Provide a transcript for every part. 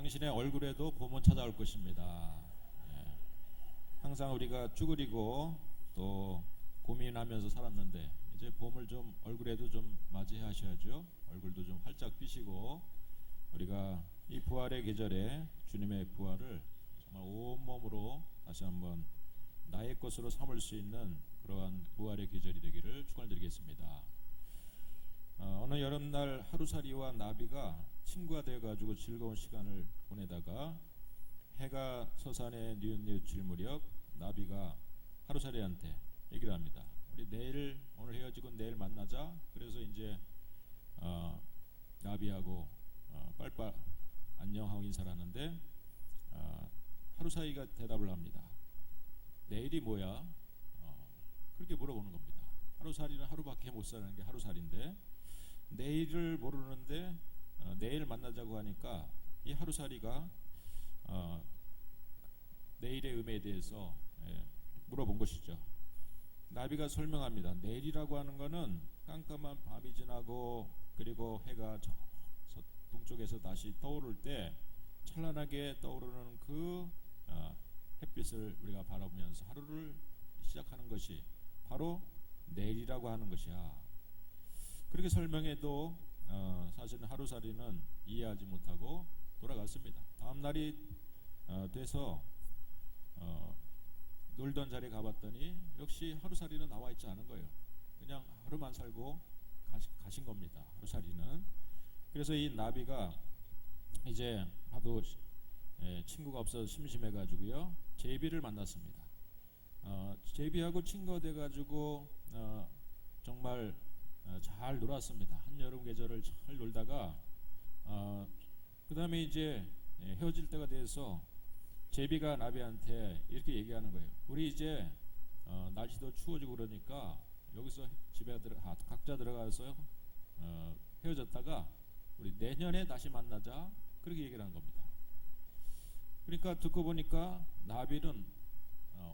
당신의 얼굴에도 봄은 찾아올 것입니다. 예. 항상 우리가 쭈그리고 또 고민하면서 살았는데 이제 봄을 좀 얼굴에도 좀 맞이하셔야죠. 얼굴도 좀 활짝 피시고 우리가 이 부활의 계절에 주님의 부활을 정말 온몸으로 다시 한번 나의 것으로 삼을 수 있는 그러한 부활의 계절이 되기를 축원드리겠습니다. 어느 여름날 하루살이와 나비가 친구가 되어가지고 즐거운 시간을 보내다가 해가 서산에 뉘웃뉘웃질 무렵 나비가 하루살이한테 얘기를 합니다. 우리 내일 오늘 헤어지고 내일 만나자. 그래서 이제 나비하고 빨빨 안녕하고 인사를 하는데 하루살이가 대답을 합니다. 내일이 뭐야? 그렇게 물어보는 겁니다. 하루살이는 하루밖에 못 사는 게 하루살인데 내일을 모르는데 내일 만나자고 하니까 이 하루살이가 내일의 의미에 대해서 물어본 것이죠. 나비가 설명합니다. 내일이라고 하는 것은 깜깜한 밤이 지나고 그리고 해가 저 동쪽에서 다시 떠오를 때 찬란하게 떠오르는 그 햇빛을 우리가 바라보면서 하루를 시작하는 것이 바로 내일이라고 하는 것이야. 그렇게 설명해도 사실은 하루살이는 이해하지 못하고 돌아갔습니다. 다음 날이 돼서 놀던 자리에 가봤더니 역시 하루살이는 나와 있지 않은 거예요. 그냥 하루만 살고 가신 겁니다. 하루살이는. 그래서 이 나비가 이제 하도 친구가 없어서 심심해가지고요 제비를 만났습니다. 제비하고 친구가 돼가지고 정말 잘 놀았습니다. 한여름 계절을 잘 놀다가 그 다음에 이제 헤어질 때가 돼서 제비가 나비한테 이렇게 얘기하는 거예요. 우리 이제 날씨도 추워지고 그러니까 여기서 집에 각자 들어가서 헤어졌다가 우리 내년에 다시 만나자. 그렇게 얘기를 하는 겁니다. 그러니까 듣고 보니까 나비는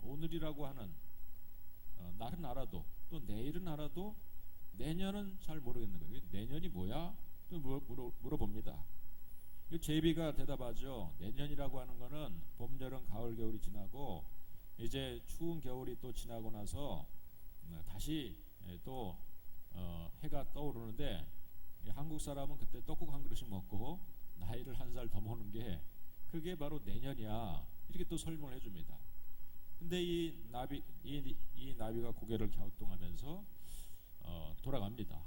오늘이라고 하는 날은 알아도 또 내일은 알아도 내년은 잘 모르겠는 거예요. 내년이 뭐야? 또 물어봅니다. 제비가 대답하죠. 내년이라고 하는 거는 봄, 여름, 가을, 겨울이 지나고 이제 추운 겨울이 또 지나고 나서 다시 또 해가 떠오르는데 한국 사람은 그때 떡국 한 그릇씩 먹고 나이를 한 살 더 먹는 게 그게 바로 내년이야. 이렇게 또 설명을 해줍니다. 근데 이 나비가 고개를 갸우뚱하면서 돌아갑니다.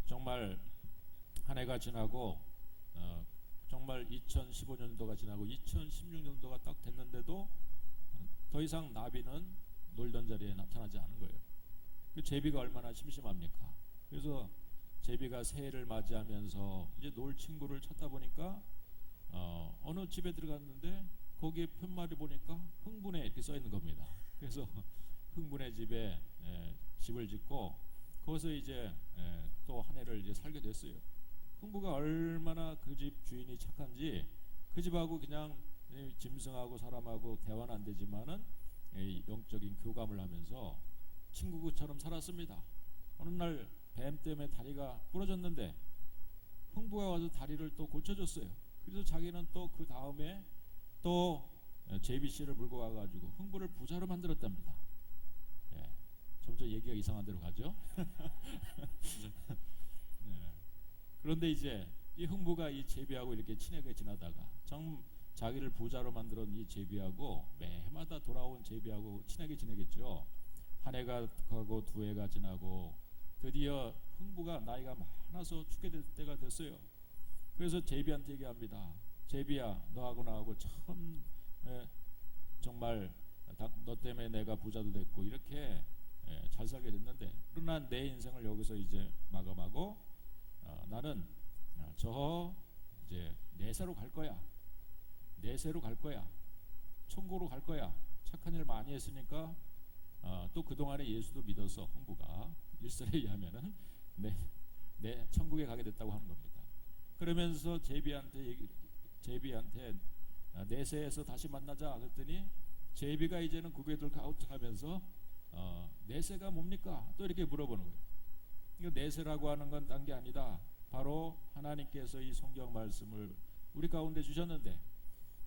정말 한 해가 지나고 정말 2015년도가 지나고 2016년도가 딱 됐는데도 더 이상 나비는 놀던 자리에 나타나지 않은 거예요. 그 제비가 얼마나 심심합니까? 그래서 제비가 새해를 맞이하면서 이제 놀 친구를 찾다 보니까 어느 집에 들어갔는데 거기에 편말이 보니까 흥분해 이렇게 써 있는 겁니다. 그래서 흥분의 집에 집을 짓고 거기서 이제 또 한 해를 이제 살게 됐어요. 흥부가 얼마나 그 집 주인이 착한지 그 집하고 그냥 짐승하고 사람하고 대화는 안 되지만은 영적인 교감을 하면서 친구처럼 살았습니다. 어느 날 뱀 때문에 다리가 부러졌는데 흥부가 와서 다리를 또 고쳐줬어요. 그래서 자기는 또 그 다음에 또 제비 씨를 물고 가가지고 흥부를 부자로 만들었답니다. 점점 얘기가 이상한 데로 가죠. 그런데 이제 이 흥부가 이 제비하고 이렇게 친하게 지나다가 자기를 부자로 만들었던 이 제비하고 매해마다 돌아온 제비하고 친하게 지내겠죠. 한 해가 가고 두 해가 지나고 드디어 흥부가 나이가 많아서 죽게 될 때가 됐어요. 그래서 제비한테 얘기합니다. 제비야, 너하고 나하고 참 정말 너 때문에 내가 부자도 됐고 이렇게 잘 살게 됐는데 그러나 내 인생을 여기서 이제 마감하고 나는 저 이제 내세로 갈 거야. 내세로 갈 거야. 천국으로 갈 거야. 착한 일 많이 했으니까 또 그동안에 예수도 믿어서 흥부가 일설에 의하면은 내 천국에 가게 됐다고 하는 겁니다. 그러면서 제비한테 내세에서 다시 만나자 그랬더니 제비가 이제는 고개를 갸우뚱하면서 내세가 뭡니까? 또 이렇게 물어보는 거예요. 이거 내세라고 하는 건 딴 게 아니다. 바로 하나님께서 이 성경 말씀을 우리 가운데 주셨는데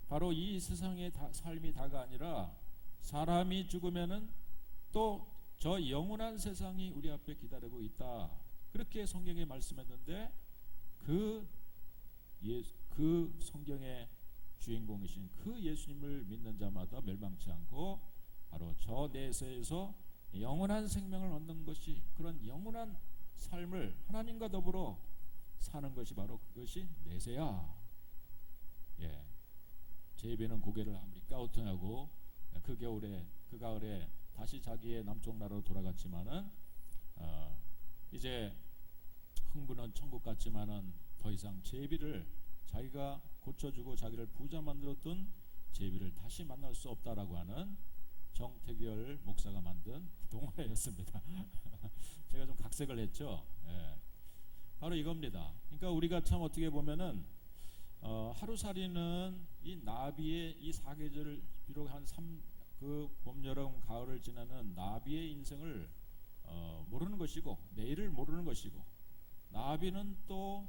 바로 이 세상의 삶이 다가 아니라 사람이 죽으면은 또 저 영원한 세상이 우리 앞에 기다리고 있다. 그렇게 성경에 말씀했는데 그 성경의 주인공이신 그 예수님을 믿는 자마다 멸망치 않고 바로 저 내세에서 영원한 생명을 얻는 것이, 그런 영원한 삶을 하나님과 더불어 사는 것이 바로 그것이 내세야. 예, 제비는 고개를 아무리 까우통하고 그 가을에 다시 자기의 남쪽 나라로 돌아갔지만은 이제 흥부는 천국 같지만은 더 이상 제비를, 자기가 고쳐주고 자기를 부자 만들었던 제비를 다시 만날 수 없다라고 하는 정태규 목사가 만든 동화였습니다. 제가 좀 각색을 했죠. 예, 바로 이겁니다. 그러니까 우리가 참 어떻게 보면은 하루살이는 이 나비의 이 사계절을 비록 그 봄, 여름, 가을을 지나는 나비의 인생을 모르는 것이고 내일을 모르는 것이고, 나비는 또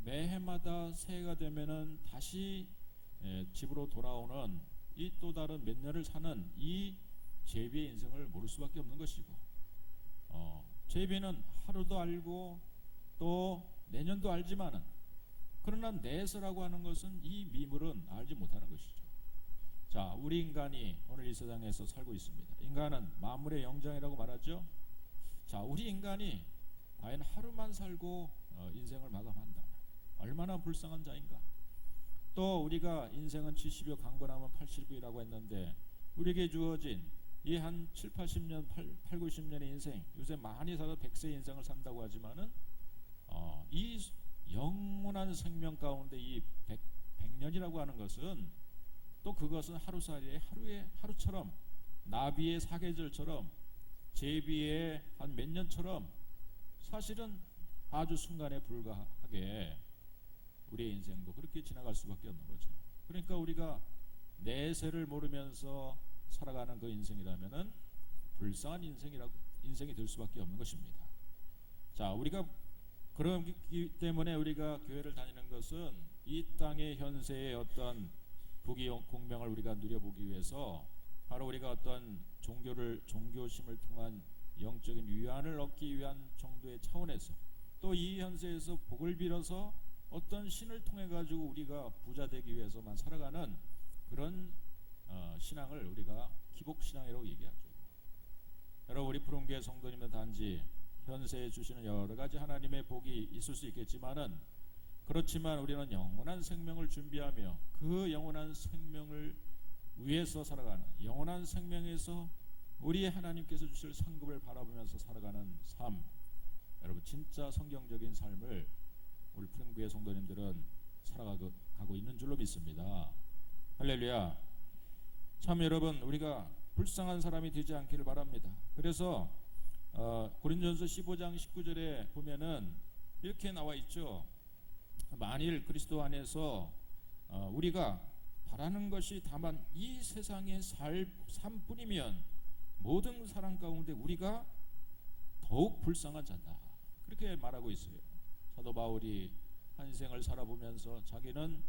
매해마다 새해가 되면은 다시 집으로 돌아오는 이 또 다른 몇 년을 사는 이 제비의 인생을 모를 수밖에 없는 것이고, 제비는 하루도 알고 또 내년도 알지만은, 그러나 내서라고 하는 것은 이 미물은 알지 못하는 것이죠. 자, 우리 인간이 오늘 이 세상에서 살고 있습니다. 인간은 만물의 영장이라고 말하죠. 자, 우리 인간이 과연 하루만 살고 인생을 마감한다. 얼마나 불쌍한 자인가. 또 우리가 인생은 70여 강건하면 80이라고 했는데, 우리에게 주어진 이 한 7, 80년, 8, 90년의 인생, 요새 많이 살아 100세 인생을 산다고 하지만은 이 영원한 생명 가운데 이 100년이라고 하는 것은 또 그것은 하루살이의 하루처럼, 나비의 사계절처럼, 제비의 한 몇 년처럼 사실은 아주 순간에 불과하게 우리의 인생도 그렇게 지나갈 수밖에 없는 거죠. 그러니까 우리가 내세를 모르면서 살아가는 그 인생이라면은 불쌍한 인생이 될 수밖에 없는 것입니다. 자, 우리가 그렇기 때문에 우리가 교회를 다니는 것은 이 땅의 현세의 어떤 부귀 공명을 우리가 누려보기 위해서, 바로 우리가 어떤 종교심을 통한 영적인 위안을 얻기 위한 정도의 차원에서, 또 이 현세에서 복을 빌어서 어떤 신을 통해 가지고 우리가 부자 되기 위해서만 살아가는 그런 신앙을 우리가 기복신앙이라고 얘기하죠. 여러분, 우리 푸른교회 성도님들 단지 현세에 주시는 여러 가지 하나님의 복이 있을 수 있겠지만은, 그렇지만 우리는 영원한 생명을 준비하며 그 영원한 생명을 위해서 살아가는, 영원한 생명에서 우리 하나님께서 주실 상급을 바라보면서 살아가는 삶, 여러분 진짜 성경적인 삶을 우리 푸른교회 성도님들은 살아가고 있는 줄로 믿습니다. 할렐루야. 참 여러분, 우리가 불쌍한 사람이 되지 않기를 바랍니다. 그래서 고린도전서 15장 19절에 보면은 이렇게 나와 있죠. 만일 그리스도 안에서 우리가 바라는 것이 다만 이 세상의 삶뿐이면 모든 사람 가운데 우리가 더욱 불쌍한 자다. 그렇게 말하고 있어요. 사도 바울이 한 생을 살아보면서 자기는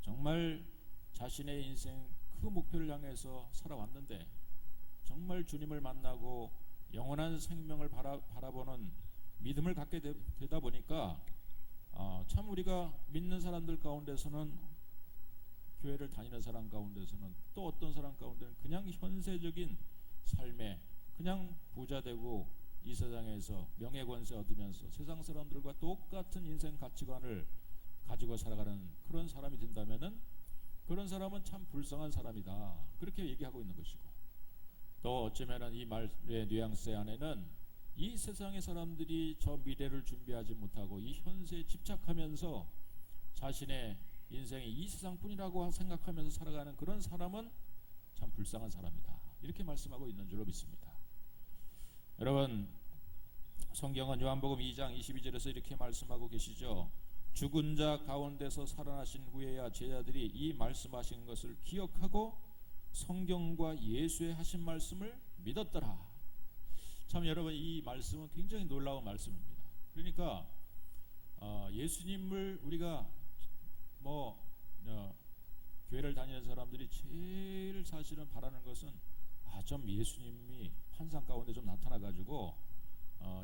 정말 자신의 인생 그 목표를 향해서 살아왔는데, 정말 주님을 만나고 영원한 생명을 바라보는 믿음을 갖게 되다 보니까 참 우리가 믿는 사람들 가운데서는, 교회를 다니는 사람 가운데서는, 또 어떤 사람 가운데는 그냥 현세적인 삶에 그냥 부자 되고 이 세상에서 명예권세 얻으면서 세상 사람들과 똑같은 인생 가치관을 가지고 살아가는 그런 사람이 된다면은, 그런 사람은 참 불쌍한 사람이다. 그렇게 얘기하고 있는 것이고, 또 어쩌면은 이 말의 뉘앙스 안에는 이 세상의 사람들이 저 미래를 준비하지 못하고 이 현세에 집착하면서 자신의 인생이 이 세상뿐이라고 생각하면서 살아가는 그런 사람은 참 불쌍한 사람이다. 이렇게 말씀하고 있는 줄로 믿습니다. 여러분, 성경은 요한복음 2장 22절에서 이렇게 말씀하고 계시죠. 죽은 자 가운데서 살아나신 후에야 제자들이 이 말씀하신 것을 기억하고 성경과 예수의 하신 말씀을 믿었더라. 참 여러분, 이 말씀은 굉장히 놀라운 말씀입니다. 그러니까 예수님을 우리가 뭐 교회를 다니는 사람들이 제일 사실은 바라는 것은 좀 예수님이 환상 가운데 좀 나타나 가지고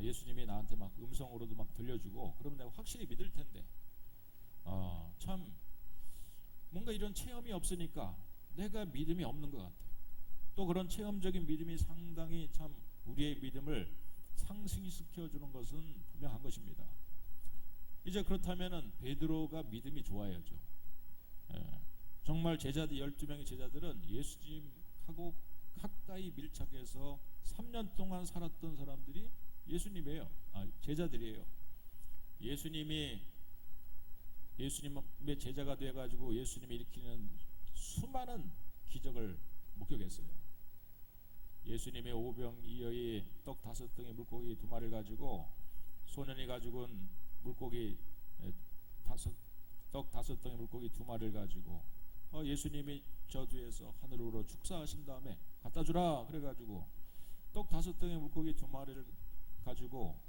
예수님이 나한테 막 음성으로도 막 들려주고 그러면 내가 확실히 믿을 텐데 참 뭔가 이런 체험이 없으니까 내가 믿음이 없는 것 같아요. 또 그런 체험적인 믿음이 상당히 참 우리의 믿음을 상승시켜 주는 것은 분명한 것입니다. 이제 그렇다면은 베드로가 믿음이 좋아야죠. 정말 제자들 12명의 제자들은 예수님하고 가까이 밀착해서 3년 동안 살았던 사람들이 예수님이에요. 제자들이에요. 예수님의 제자가 돼가지고 예수님이 일으키는 수많은 기적을 목격했어요. 예수님의 오병이어의 떡 5덩이 물고기 2마리를 가지고 소년이 가지고 온 물고기 떡 5덩이 물고기 2마리를 가지고 예수님이 저주에서 하늘으로 축사하신 다음에 갖다 주라 그래가지고 떡 5덩이 물고기 2마리를 가지고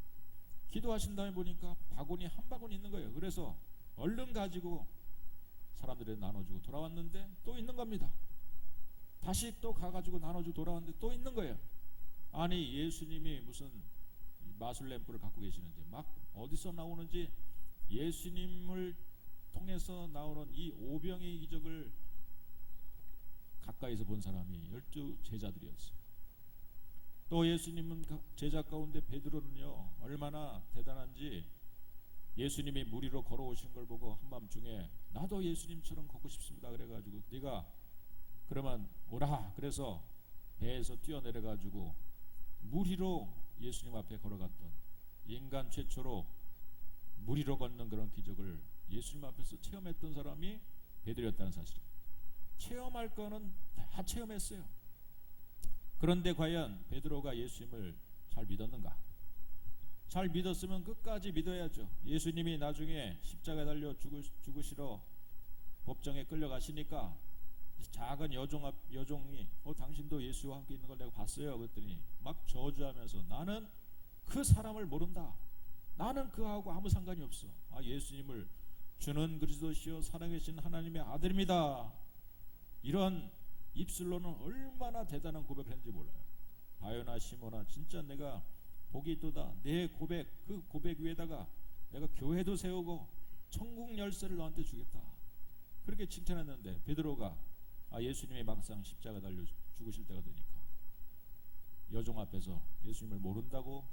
기도하신 다음에 보니까 바구니 한 바구니 있는 거예요. 그래서 얼른 가지고 사람들에게 나눠주고 돌아왔는데 또 있는 겁니다. 다시 또 가가지고 나눠주고 돌아왔는데 또 있는 거예요. 아니 예수님이 무슨 마술램프를 갖고 계시는지 막 어디서 나오는지 예수님을 통해서 나오는 이 오병의 기적을 가까이서 본 사람이 12 제자들이었어요. 또 예수님은 제자 가운데 베드로는요 얼마나 대단한지 예수님이 물 위로 걸어오신 걸 보고 한밤중에 나도 예수님처럼 걷고 싶습니다 그래가지고 네가 그러면 오라 그래서 배에서 뛰어내려가지고 물 위로 예수님 앞에 걸어갔던 인간 최초로 물 위로 걷는 그런 기적을 예수님 앞에서 체험했던 사람이 베드로였다는 사실. 체험할 거는 다 체험했어요. 그런데 과연 베드로가 예수님을 잘 믿었는가? 잘 믿었으면 끝까지 믿어야죠. 예수님이 나중에 십자가에 달려 죽으시러 법정에 끌려가시니까 작은 여종이 당신도 예수와 함께 있는 걸 내가 봤어요 그랬더니 막 저주하면서 나는 그 사람을 모른다. 나는 그하고 아무 상관이 없어. 예수님을 주는 그리스도시요 살아계신 하나님의 아들입니다. 이런 입술로는 얼마나 대단한 고백을 했는지 몰라요. 바요나 시모나 진짜 내가 복이 있도다. 내 고백 그 고백 위에다가 내가 교회도 세우고 천국 열쇠를 너한테 주겠다. 그렇게 칭찬했는데 베드로가 예수님이 막상 십자가 달려 죽으실 때가 되니까 여종 앞에서 예수님을 모른다고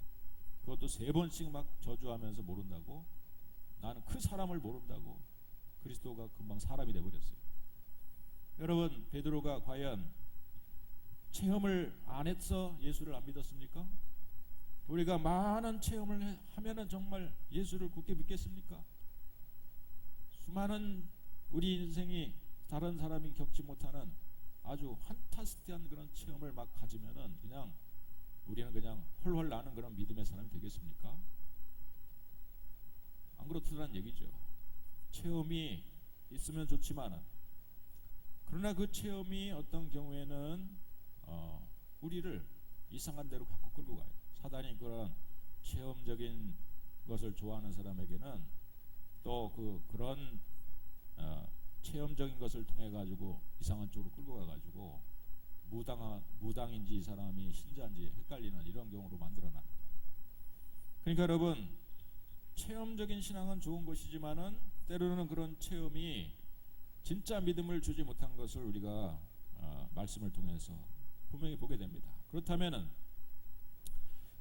그것도 3번씩 막 저주하면서 모른다고 나는 그 사람을 모른다고 그리스도가 금방 사람이 돼버렸어요. 여러분 베드로가 과연 체험을 안 해서 예수를 안 믿었습니까? 우리가 많은 체험을 하면은 정말 예수를 굳게 믿겠습니까? 수많은 우리 인생이 다른 사람이 겪지 못하는 아주 판타스티한 그런 체험을 막 가지면은 그냥 우리는 그냥 헐헐 나는 그런 믿음의 사람이 되겠습니까? 안 그렇다는 얘기죠. 체험이 있으면 좋지만은 그러나 그 체험이 어떤 경우에는 우리를 이상한 데로 갖고 끌고 가요. 사단이 그런 체험적인 것을 좋아하는 사람에게는 또 그런 체험적인 것을 통해 가지고 이상한 쪽으로 끌고 가 가지고 무당인지 이 사람이 신자인지 헷갈리는 이런 경우로 만들어놔요. 그러니까 여러분 체험적인 신앙은 좋은 것이지만은 때로는 그런 체험이 진짜 믿음을 주지 못한 것을 우리가 말씀을 통해서 분명히 보게 됩니다. 그렇다면은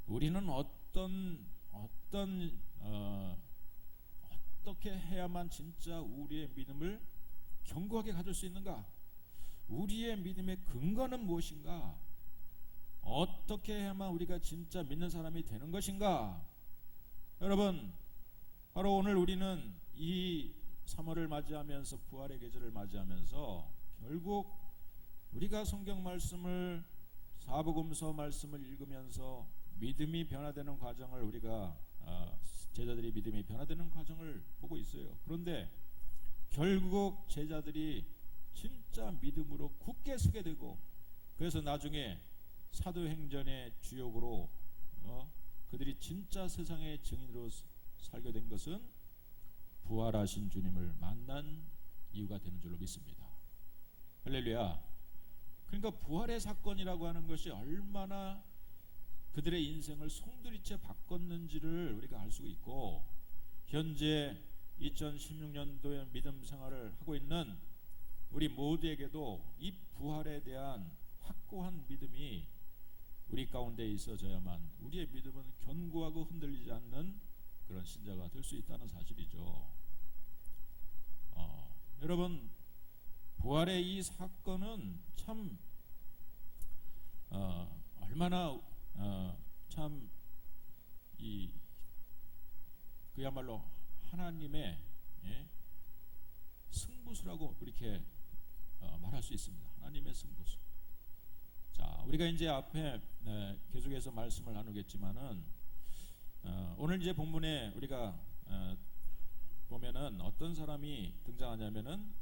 우리는 어떻게 해야만 진짜 우리의 믿음을 견고하게 가질 수 있는가? 우리의 믿음의 근거는 무엇인가? 어떻게 해야만 우리가 진짜 믿는 사람이 되는 것인가? 여러분 바로 오늘 우리는 이 3월을 맞이하면서 부활의 계절을 맞이하면서 결국 우리가 성경 말씀을 사복음서 말씀을 읽으면서 믿음이 변화되는 과정을 우리가 제자들이 믿음이 변화되는 과정을 보고 있어요. 그런데 결국 제자들이 진짜 믿음으로 굳게 서게 되고 그래서 나중에 사도행전의 주역으로 그들이 진짜 세상의 증인으로 살게 된 것은 부활하신 주님을 만난 이유가 되는 줄로 믿습니다. 할렐루야. 그러니까 부활의 사건이라고 하는 것이 얼마나 그들의 인생을 송두리째 바꿨는지를 우리가 알 수 있고, 현재 2016년도에 믿음 생활을 하고 있는 우리 모두에게도 이 부활에 대한 확고한 믿음이 우리 가운데 있어져야만 우리의 믿음은 견고하고 흔들리지 않는 그런 신자가 될 수 있다는 사실이죠. 여러분, 부활의 이 사건은 참 얼마나 참 이 그야말로 하나님의 승부수라고 이렇게 말할 수 있습니다. 하나님의 승부수. 자, 우리가 이제 앞에 계속해서 말씀을 나누겠지만은 오늘 이제 본문에 우리가 보면은 어떤 사람이 등장하냐면은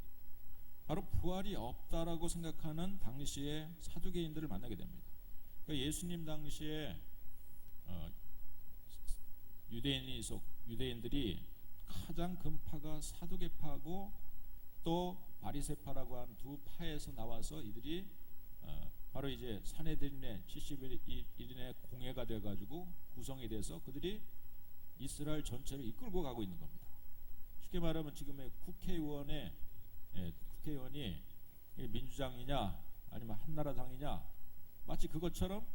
바로 부활이 없다라고 생각하는 당시의 사두개인들을 만나게 됩니다. 그러니까 예수님 당시에 유대인들이 가장 큰 파가 사두개파고 또 바리새파라고 하는 두 파에서 나와서 이들이 바로 이제 산헤드린의 71인의 공회가 되어가지고 구성이 돼서 그들이 이스라엘 전체를 이끌고 가고 있는 겁니다. 쉽게 말하면 지금의 국회의원이 민주당이냐 아니면 한나라당이냐, 마치 그것처럼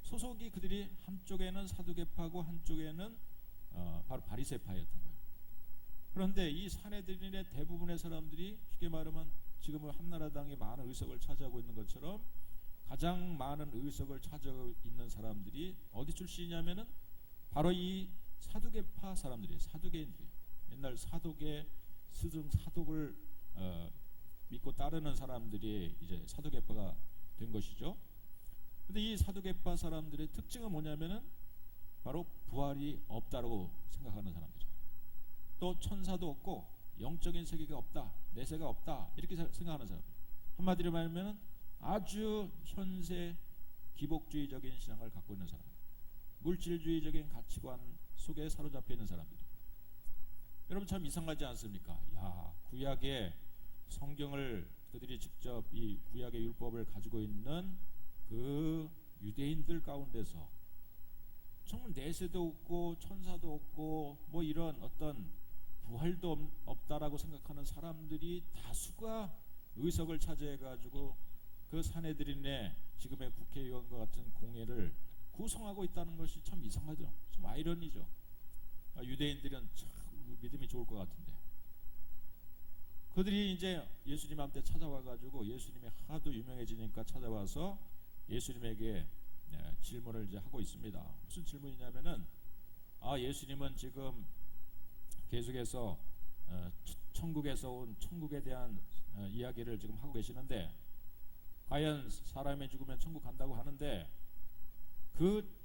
소속이 그들이 한쪽에는 사두개파고 한쪽에는 바로 바리새파였던 거예요. 그런데 이 산헤드린의 대부분의 사람들이 쉽게 말하면 지금은 한나라당이 많은 의석을 차지하고 있는 것처럼 가장 많은 의석을 차지하고 있는 사람들이 어디 출신이냐면은 바로 이 사두개파 사람들이, 사두개인들이, 옛날 사독의 스승 사독을 믿고 따르는 사람들이 이제 사두개파가 된 것이죠. 근데 이 사두개파 사람들의 특징은 뭐냐면은 바로 부활이 없다고 생각하는 사람들이에요. 또 천사도 없고 영적인 세계가 없다, 내세가 없다, 이렇게 생각하는 사람. 한마디로 말하면 아주 현세 기복주의적인 신앙을 갖고 있는 사람, 물질주의적인 가치관 속에 사로잡혀 있는 사람들. 여러분 참 이상하지 않습니까? 야, 구약의 성경을 그들이 직접 이 구약의 율법을 가지고 있는 그 유대인들 가운데서 정말 내세도 없고 천사도 없고 뭐 이런 어떤 부활도 없다라고 생각하는 사람들이 다수가 의석을 차지해 가지고 그 산헤드린의 지금의 국회의원과 같은 공회를 구성하고 있다는 것이 참 이상하죠. 좀 아이러니죠. 유대인들은 참 믿음이 좋을 것 같은데 그들이 이제 예수님한테 찾아와 가지고 예수님이 하도 유명해지니까 찾아와서 예수님에게 질문을 이제 하고 있습니다. 무슨 질문이냐면은 예수님은 지금 계속해서 천국에서 온 천국에 대한 이야기를 지금 하고 계시는데, 과연 사람이 죽으면 천국 간다고 하는데 그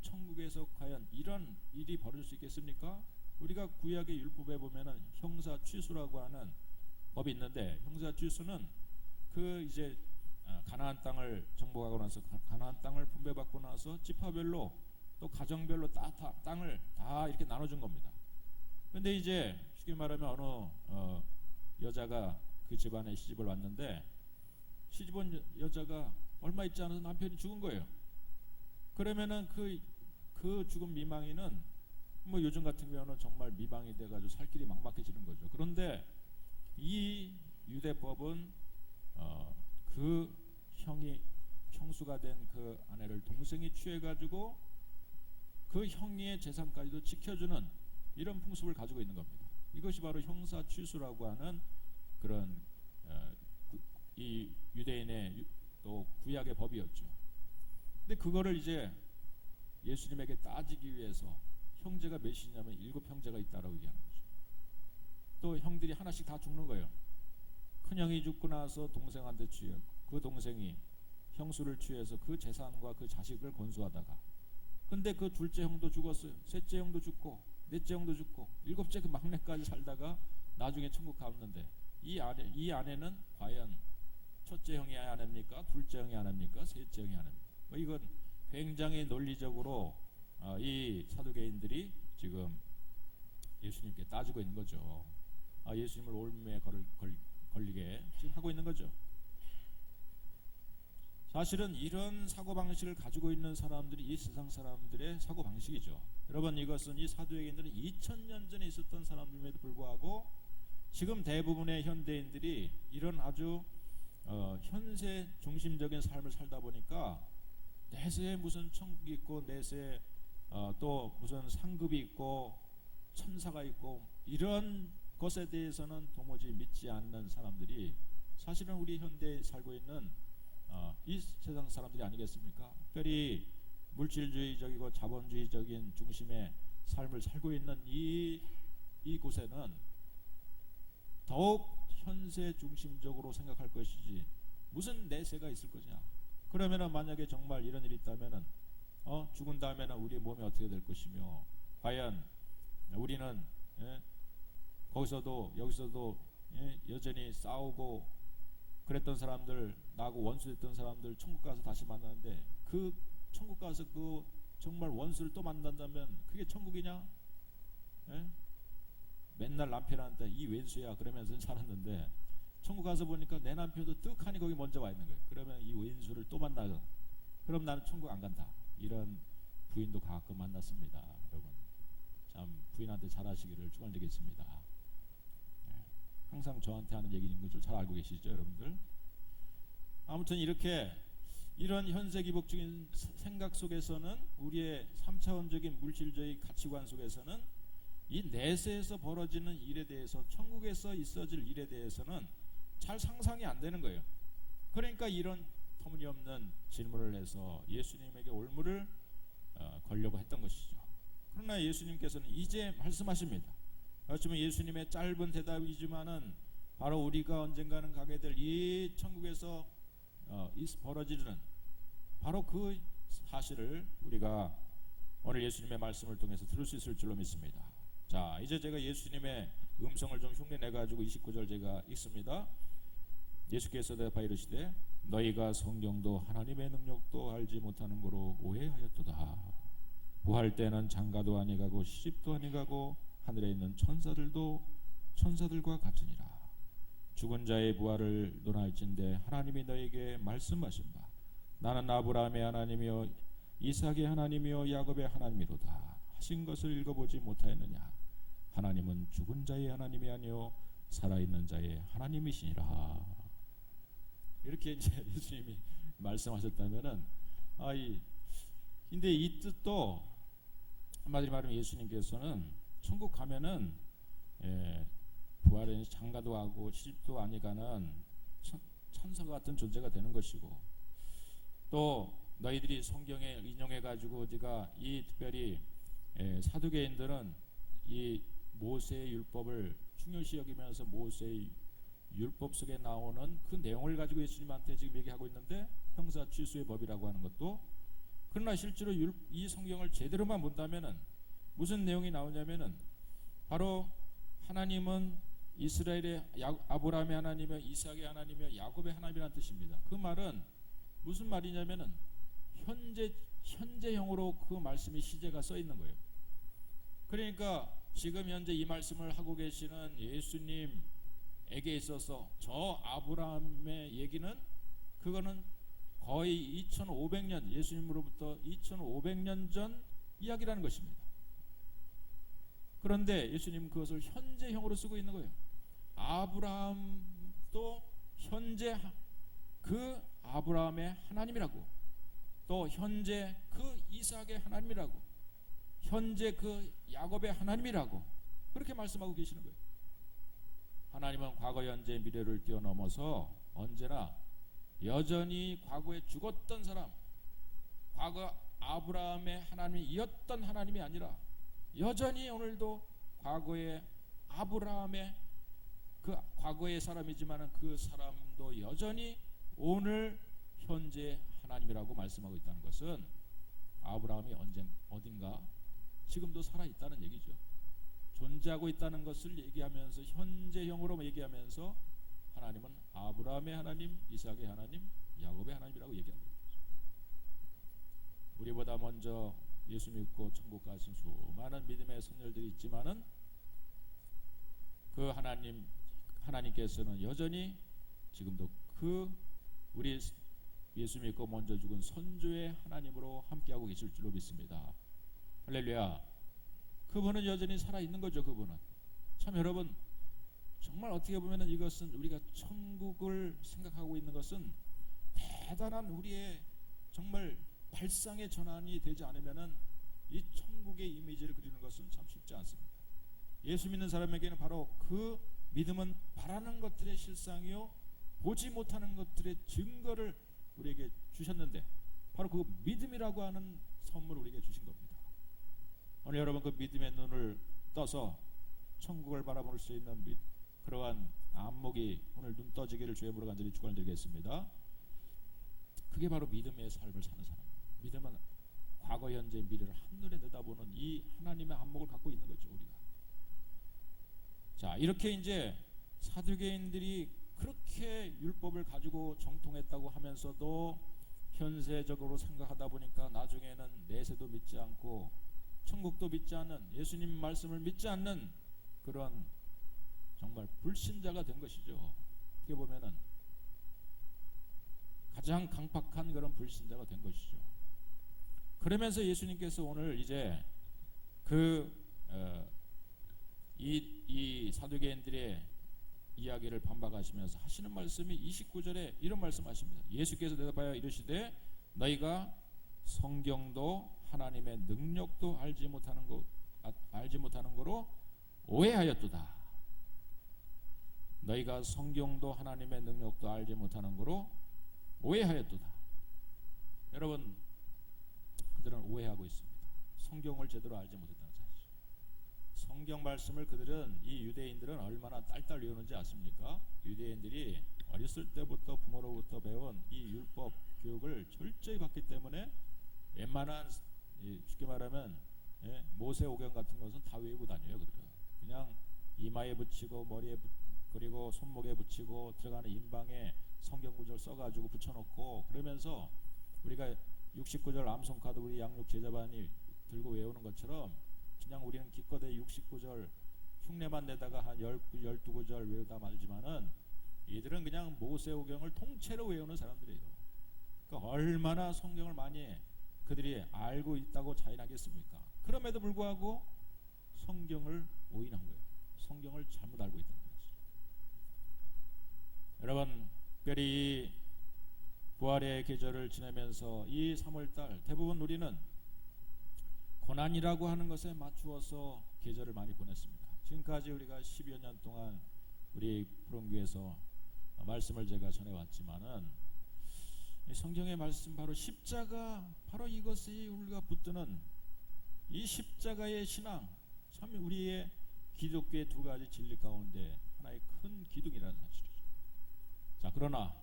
천국에서 과연 이런 일이 벌어질 수 있겠습니까? 우리가 구약의 율법에 보면은 형사 취수라고 하는 법이 있는데, 형사 취수는 그 이제 가나안 땅을 정복하고 나서 가나안 땅을 분배받고 나서 지파별로 또 가정별로 땅을 다 이렇게 나눠준 겁니다. 근데 이제 쉽게 말하면 어느 여자가 그 집안에 시집을 왔는데 시집 온 여자가 얼마 있지 않아서 남편이 죽은 거예요. 그러면은 그 죽은 미망이는 뭐 요즘 같은 경우는 정말 미망이 돼가지고 살 길이 막막해지는 거죠. 그런데 이 유대법은 그 형수가 된 그 아내를 동생이 취해가지고 그 형의 재산까지도 지켜주는 이런 풍습을 가지고 있는 겁니다. 이것이 바로 형사 취수라고 하는 그런 이 유대인의 또 구약의 법이었죠. 근데 그거를 이제 예수님에게 따지기 위해서 형제가 몇이냐면 7형제가 있다라고 얘기하는 거죠. 또 형들이 하나씩 다 죽는 거예요. 큰형이 죽고 나서 동생한테 취해, 그 동생이 형수를 취해서 그 재산과 그 자식을 건수하다가, 근데 그 둘째 형도 죽었어요. 셋째 형도 죽고 넷째 형도 죽고 일곱째 그 막내까지 살다가 나중에 천국 갔는데 이 아내는 과연 첫째 형이 아내입니까? 둘째 형이 아내입니까? 셋째 형이 아내입니까? 이건 굉장히 논리적으로 이 사두개인들이 지금 예수님께 따지고 있는 거죠. 예수님을 올무에 걸리게 지금 하고 있는 거죠. 사실은 이런 사고방식을 가지고 있는 사람들이 이 세상 사람들의 사고방식이죠. 여러분, 이것은 이 사도행전은 2000년 전에 있었던 사람들임에도 불구하고 지금 대부분의 현대인들이 이런 아주 현세 중심적인 삶을 살다 보니까 내세에 무슨 천국이 있고 내세에 또 무슨 상급이 있고 천사가 있고 이런 것에 대해서는 도무지 믿지 않는 사람들이 사실은 우리 현대에 살고 있는 이 세상 사람들이 아니겠습니까? 특별히 물질주의적이고 자본주의적인 중심의 삶을 살고 있는 이곳에는 더욱 현세 중심적으로 생각할 것이지 무슨 내세가 있을 거냐. 그러면은 만약에 정말 이런 일이 있다면은 죽은 다음에는 우리의 몸이 어떻게 될 것이며 과연 우리는 거기서도 여기서도 여전히 싸우고 그랬던 사람들, 나하고 원수됐던 사람들 천국 가서 다시 만나는데 그 천국 가서 그 정말 원수를 또 만난다면 그게 천국이냐? 맨날 남편한테 이 왼수야 그러면서 살았는데 천국 가서 보니까 내 남편도 떡하니 거기 먼저 와 있는 거예요. 그러면 이 왼수를 또 만나고 그럼 나는 천국 안 간다. 이런 부인도 가끔 만났습니다. 여러분, 참 부인한테 잘하시기를 축원드리겠습니다. 항상 저한테 하는 얘기인 걸 잘 알고 계시죠, 여러분들? 아무튼 이런 현세기복적인 생각 속에서는 우리의 3차원적인 물질적인 가치관 속에서는 이 내세에서 벌어지는 일에 대해서 천국에서 있어질 일에 대해서는 잘 상상이 안 되는 거예요. 그러니까 이런 터무니없는 질문을 해서 예수님에게 올무를 걸려고 했던 것이죠. 그러나 예수님께서는 이제 말씀하십니다. 그렇지만 예수님의 짧은 대답이지만은 바로 우리가 언젠가는 가게 될 이 천국에서 벌어지는 바로 그 사실을 우리가 오늘 예수님의 말씀을 통해서 들을 수 있을 줄로 믿습니다. 자, 이제 제가 예수님의 음성을 좀 흉내내 가지고 29절 제가 읽습니다. 예수께서 대답하여 이르시되 너희가 성경도 하나님의 능력도 알지 못하는 거로 오해하였도다. 부할 때는 장가도 아니가고 시집도 아니가고 하늘에 있는 천사들과 같으니라. 죽은 자의 부활을 논할진대 하나님이 너에게 말씀하신 바 나는 아브라함의 하나님이요 이삭의 하나님이요 야곱의 하나님이로다 하신 것을 읽어보지 못하였느냐. 하나님은 죽은 자의 하나님이 아니요 살아있는 자의 하나님이시니라. 이렇게 이제 예수님이 말씀하셨다면은 근데 이 뜻도 한마디로 말하면 예수님께서는 천국 가면은 부활은 장가도 하고 시집도 아니가는 천사 같은 존재가 되는 것이고 또 너희들이 성경에 인용해 가지고 네가 이 특별히 사두개인들은 이 모세의 율법을 중요시 여기면서 모세의 율법 속에 나오는 그 내용을 가지고 예수님한테 지금 얘기하고 있는데 형사 취수의 법이라고 하는 것도 그러나 실제로 이 성경을 제대로만 본다면은 무슨 내용이 나오냐면은 바로 하나님은 이스라엘의 아브라함의 하나님이며 이삭의 하나님이며 야곱의 하나님이라는 뜻입니다. 그 말은 무슨 말이냐면은 현재형으로 그 말씀이 시제가 써 있는 거예요. 그러니까 지금 현재 이 말씀을 하고 계시는 예수님에게 있어서 저 아브라함의 얘기는 그거는 거의 2500년 예수님으로부터 2500년 전 이야기라는 것입니다. 그런데 예수님은 그것을 현재형으로 쓰고 있는 거예요. 아브라함도 현재 그 아브라함의 하나님이라고 또 현재 그 이삭의 하나님이라고 현재 그 야곱의 하나님이라고 그렇게 말씀하고 계시는 거예요. 하나님은 과거 현재 미래를 뛰어넘어서 언제나 여전히 과거에 죽었던 사람 과거 아브라함의 하나님이었던 하나님이 아니라 여전히 오늘도 과거의 아브라함의 그 과거의 사람이지만 그 사람도 여전히 오늘 현재 하나님이라고 말씀하고 있다는 것은 아브라함이 어딘가 지금도 살아있다는 얘기죠. 존재하고 있다는 것을 얘기하면서 현재형으로 얘기하면서 하나님은 아브라함의 하나님, 이삭의 하나님, 야곱의 하나님이라고 얘기하고 있습니다. 우리보다 먼저 예수 믿고 천국 가신 수많은 믿음의 선열들이 있지만은 그 하나님께서는 여전히 지금도 그 우리 예수 믿고 먼저 죽은 선조의 하나님으로 함께하고 계실 줄로 믿습니다. 할렐루야. 그분은 여전히 살아있는 거죠. 그분은 참 여러분 정말 어떻게 보면 이것은 우리가 천국을 생각하고 있는 것은 대단한 우리의 정말 발상의 전환이 되지 않으면은 이 천국의 이미지를 그리는 것은 참 쉽지 않습니다. 예수 믿는 사람에게는 바로 그 믿음은 바라는 것들의 실상이요 보지 못하는 것들의 증거를 우리에게 주셨는데 바로 그 믿음이라고 하는 선물을 우리에게 주신 겁니다. 오늘 여러분 그 믿음의 눈을 떠서 천국을 바라볼 수 있는 그러한 안목이 오늘 눈 떠지기를 주의 이름으로 간절히 축원드리겠습니다. 그게 바로 믿음의 삶을 사는 사람입니다. 믿음은 과거, 현재, 미래를 한눈에 내다보는 이 하나님의 안목을 갖고 있는 거죠. 우리가 자 이렇게 이제 사두개인들이 그렇게 율법을 가지고 정통했다고 하면서도 현세적으로 생각하다 보니까 나중에는 내세도 믿지 않고 천국도 믿지 않는 예수님 말씀을 믿지 않는 그런 정말 불신자가 된 것이죠. 어떻게 보면은 가장 강팍한 그런 불신자가 된 것이죠. 그러면서 예수님께서 오늘 이제 이 사두개인들의 이야기를 반박하시면서 하시는 말씀이 29절에 이런 말씀하십니다. 예수께서 대답하여 이르시되 너희가 성경도 하나님의 능력도 알지 못하는 거로 오해하였도다. 너희가 성경도 하나님의 능력도 알지 못하는 거로 오해하였도다. 여러분 그들은 오해하고 있습니다. 성경을 제대로 알지 못했다는 사실. 성경 말씀을 그들은 이 유대인들은 얼마나 딸딸 외우는지 아십니까? 유대인들이 어렸을 때부터 부모로부터 배운 이 율법 교육을 철저히 받기 때문에 웬만한 쉽게 말하면 모세오경 같은 것은 다 외우고 다녀요. 그들은 그냥 이마에 붙이고 머리에 그리고 손목에 붙이고 들어가는 인방에 성경 구절 써가지고 붙여놓고 그러면서 우리가 69절 암송카드 우리 양육 제자반이 들고 외우는 것처럼 그냥 우리는 기껏해 69절 흉내만 내다가 한 12구절 외우다 말지만은 이들은 그냥 모세오경을 통째로 외우는 사람들이에요. 그러니까 얼마나 성경을 많이 그들이 알고 있다고 자인하겠습니까? 그럼에도 불구하고 성경을 오인한 거예요. 성경을 잘못 알고 있다는 거예요. 여러분 특별히 부활의 계절을 지내면서 이 3월달 대부분 우리는 고난이라고 하는 것에 맞추어서 계절을 많이 보냈습니다. 지금까지 우리가 10여 년 동안 우리 푸른교에서 말씀을 제가 전해왔지만은 이 성경의 말씀 바로 십자가 바로 이것이 우리가 붙드는 이 십자가의 신앙 참 우리의 기독교의 두 가지 진리 가운데 하나의 큰 기둥이라는 사실이죠. 자 그러나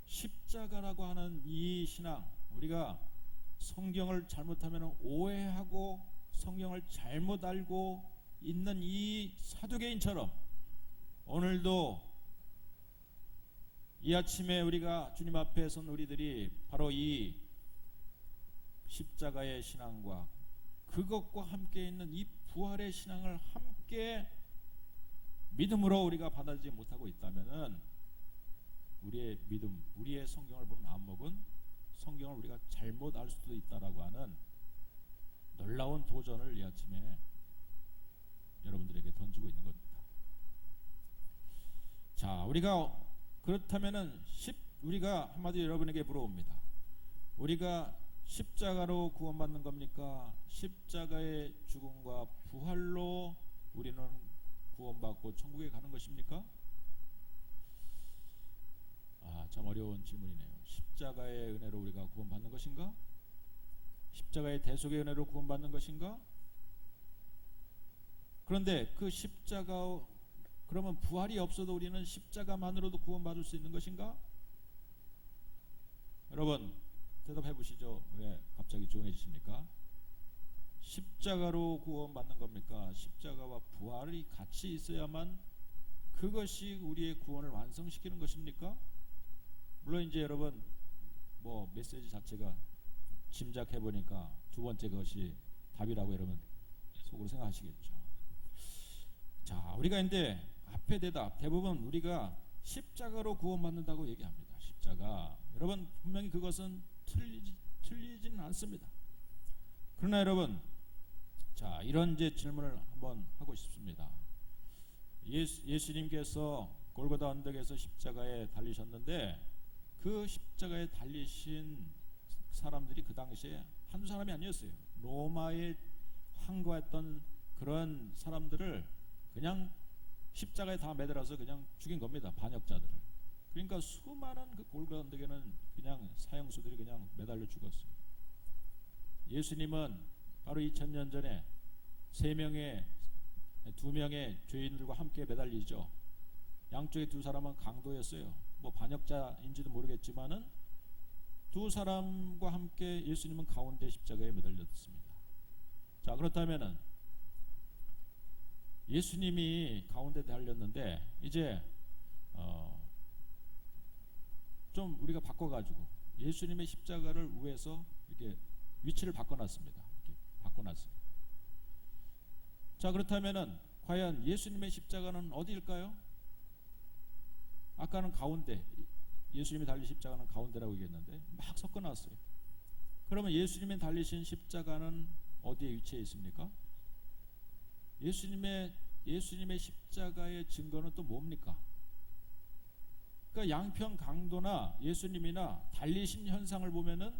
십자가라고 하는 이 신앙 우리가 성경을 잘못하면 오해하고 성경을 잘못 알고 있는 이 사두개인처럼 오늘도 이 아침에 우리가 주님 앞에 선 우리들이 바로 이 십자가의 신앙과 그것과 함께 있는 이 부활의 신앙을 함께 믿음으로 우리가 받아들이지 못하고 있다면은 우리의 믿음, 우리의 성경을 보는 안목은 성경을 우리가 잘못 알 수도 있다라고 하는 놀라운 도전을 이 아침에 여러분들에게 던지고 있는 겁니다. 자, 우리가 그렇다면은 우리가 한마디로 여러분에게 물어봅니다. 우리가 십자가로 구원받는 겁니까? 십자가의 죽음과 부활로 우리는 구원받고 천국에 가는 것입니까? 참 어려운 질문이네요. 십자가의 은혜로 우리가 구원받는 것인가? 십자가의 대속의 은혜로 구원받는 것인가? 그런데 그 십자가 그러면 부활이 없어도 우리는 십자가만으로도 구원받을 수 있는 것인가? 여러분 대답해 보시죠. 왜 갑자기 조용해지십니까? 십자가로 구원받는 겁니까? 십자가와 부활이 같이 있어야만 그것이 우리의 구원을 완성시키는 것입니까? 물론 이제 여러분 뭐 메시지 자체가 짐작해 보니까 두 번째 것이 답이라고 여러분 속으로 생각하시겠죠. 자, 우리가 이제 앞에 대답 대부분 우리가 십자가로 구원받는다고 얘기합니다. 십자가. 여러분 분명히 그것은 틀리지는 않습니다. 그러나 여러분, 자, 이런 이제 질문을 한번 하고 싶습니다. 예수님께서 골고다 언덕에서 십자가에 달리셨는데 그 십자가에 달리신 사람들이 그 당시에 한두 사람이 아니었어요. 로마의 항거했던 그런 사람들을 그냥 십자가에 다 매달아서 그냥 죽인 겁니다. 반역자들을. 그러니까 수많은 그 골고다 언덕에는 그냥 사형수들이 그냥 매달려 죽었어요. 예수님은 바로 2000년 전에 두 명의 죄인들과 함께 매달리죠. 양쪽에 두 사람은 강도였어요. 뭐 반역자인지도 모르겠지만은 두 사람과 함께 예수님은 가운데 십자가에 매달렸습니다. 자, 그렇다면은 예수님이 가운데 달렸는데 이제 좀 우리가 바꿔가지고 예수님의 십자가를 위해서 이렇게 위치를 바꿔놨습니다. 이렇게 바꿔놨어요. 자, 그렇다면은 과연 예수님의 십자가는 어디일까요? 아까는 가운데, 예수님이 달린 십자가는 가운데라고 얘기했는데 막 섞어놨어요. 그러면 예수님이 달리신 십자가는 어디에 위치해 있습니까? 예수님의 십자가의 증거는 또 뭡니까? 그러니까 양평 강도나 예수님이나 달리신 현상을 보면은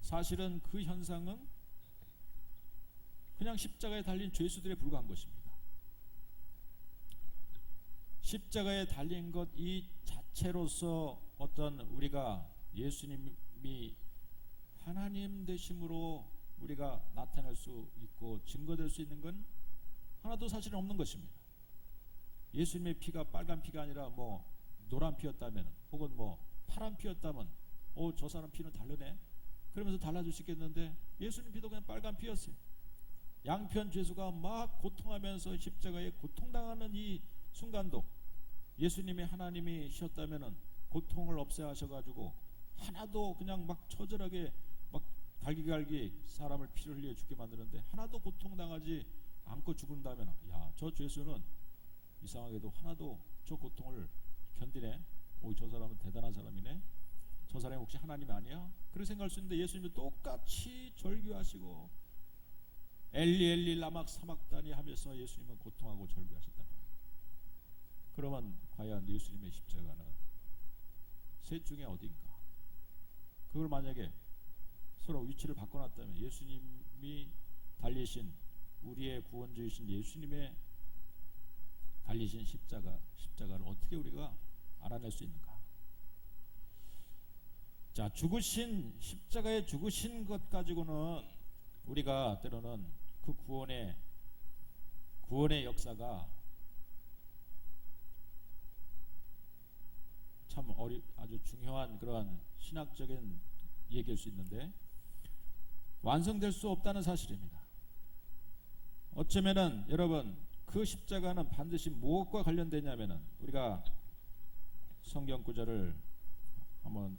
사실은 그 현상은 그냥 십자가에 달린 죄수들에 불과한 것입니다. 십자가에 달린 것 이 자체로서 어떤 우리가 예수님이 하나님 되심으로 우리가 나타낼 수 있고 증거될 수 있는 건 하나도 사실은 없는 것입니다. 예수님의 피가 빨간 피가 아니라 뭐 노란 피였다면 혹은 뭐 파란 피였다면 저 사람 피는 다르네 그러면서 달라질 수 있겠는데 예수님 피도 그냥 빨간 피였어요. 양편 죄수가 막 고통하면서 십자가에 고통당하는 이 순간도 예수님이 하나님이셨다면은 고통을 없애 하셔가지고 하나도 그냥 막 처절하게 막 갈기갈기 사람을 피를 흘려 죽게 만드는데 하나도 고통당하지 않고 죽는다면 야, 저 죄수는 이상하게도 하나도 저 고통을 견디네. 저 사람은 대단한 사람이네. 저 사람이 혹시 하나님이 아니야? 그렇게 생각할 수 있는데 예수님이 똑같이 절규하시고 엘리 엘리 라막 사막다니 하면서 예수님은 고통하고 절규하셨다. 그러면 과연 예수님의 십자가는 셋 중에 어딘가? 그걸 만약에 서로 위치를 바꿔놨다면 예수님이 달리신 우리의 구원주이신 예수님의 달리신 십자가를 어떻게 우리가 알아낼 수 있는가? 자, 십자가에 죽으신 것 가지고는 우리가 때로는 그 구원의 역사가 참 아주 중요한 그러한 신학적인 얘기일 수 있는데 완성될 수 없다는 사실입니다. 어쩌면은 여러분 그 십자가는 반드시 무엇과 관련되냐면은 우리가 성경 구절을 한번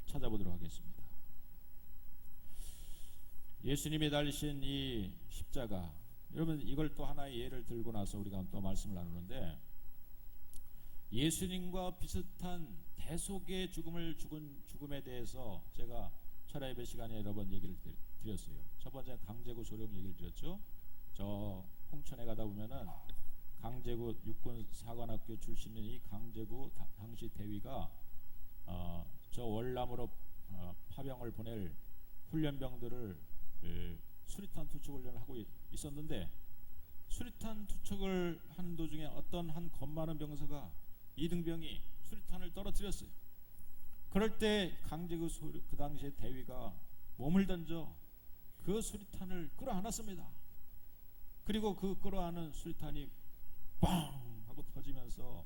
찾아보도록 하겠습니다. 예수님이 달리신 이 십자가, 여러분 이걸 또 하나의 예를 들고 나서 우리가 또 말씀을 나누는데 예수님과 비슷한 대속의 죽음에 대해서 제가 철야 예배 시간에 여러 번 얘기를 드렸어요. 첫 번째 강제구 소령 얘기를 드렸죠. 저 홍천에 가다 보면은 강제구 육군 사관학교 출신인 이 강제구 당시 대위가 저 월남으로 파병을 보낼 훈련병들을 수리탄 투척 훈련을 하고 있었는데 수리탄 투척을 하는 도중에 어떤 한 겁 많은 병사가 이등병이 수리탄을 떨어뜨렸어요. 그럴 때 강제구 그 당시에 대위가 몸을 던져 그 수리탄을 끌어안았습니다. 그리고 그 끌어안은 수리탄이 빵 하고 터지면서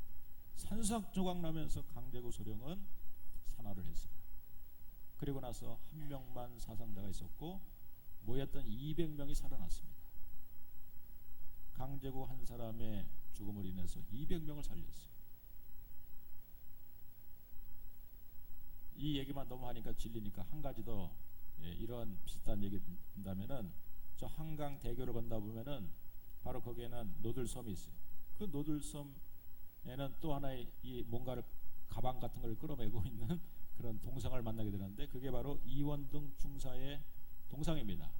산삭조각 나면서 강제구 소령은 산화를 했어요. 그리고 나서 한 명만 사상자가 있었고 모였던 200명이 살아났습니다. 강제구 한 사람의 죽음을 인해서 200명을 살렸어요. 이 얘기만 너무 하니까 질리니까 한 가지 더 이런 비슷한 얘기 든다면은 저 한강 대교를 건다 보면은 바로 거기에는 노들섬이 있어요. 그 노들섬에는 또 하나의 이 뭔가를 가방 같은 걸 끌어매고 있는 그런 동상을 만나게 되는데 그게 바로 이원등 중사의 동상입니다.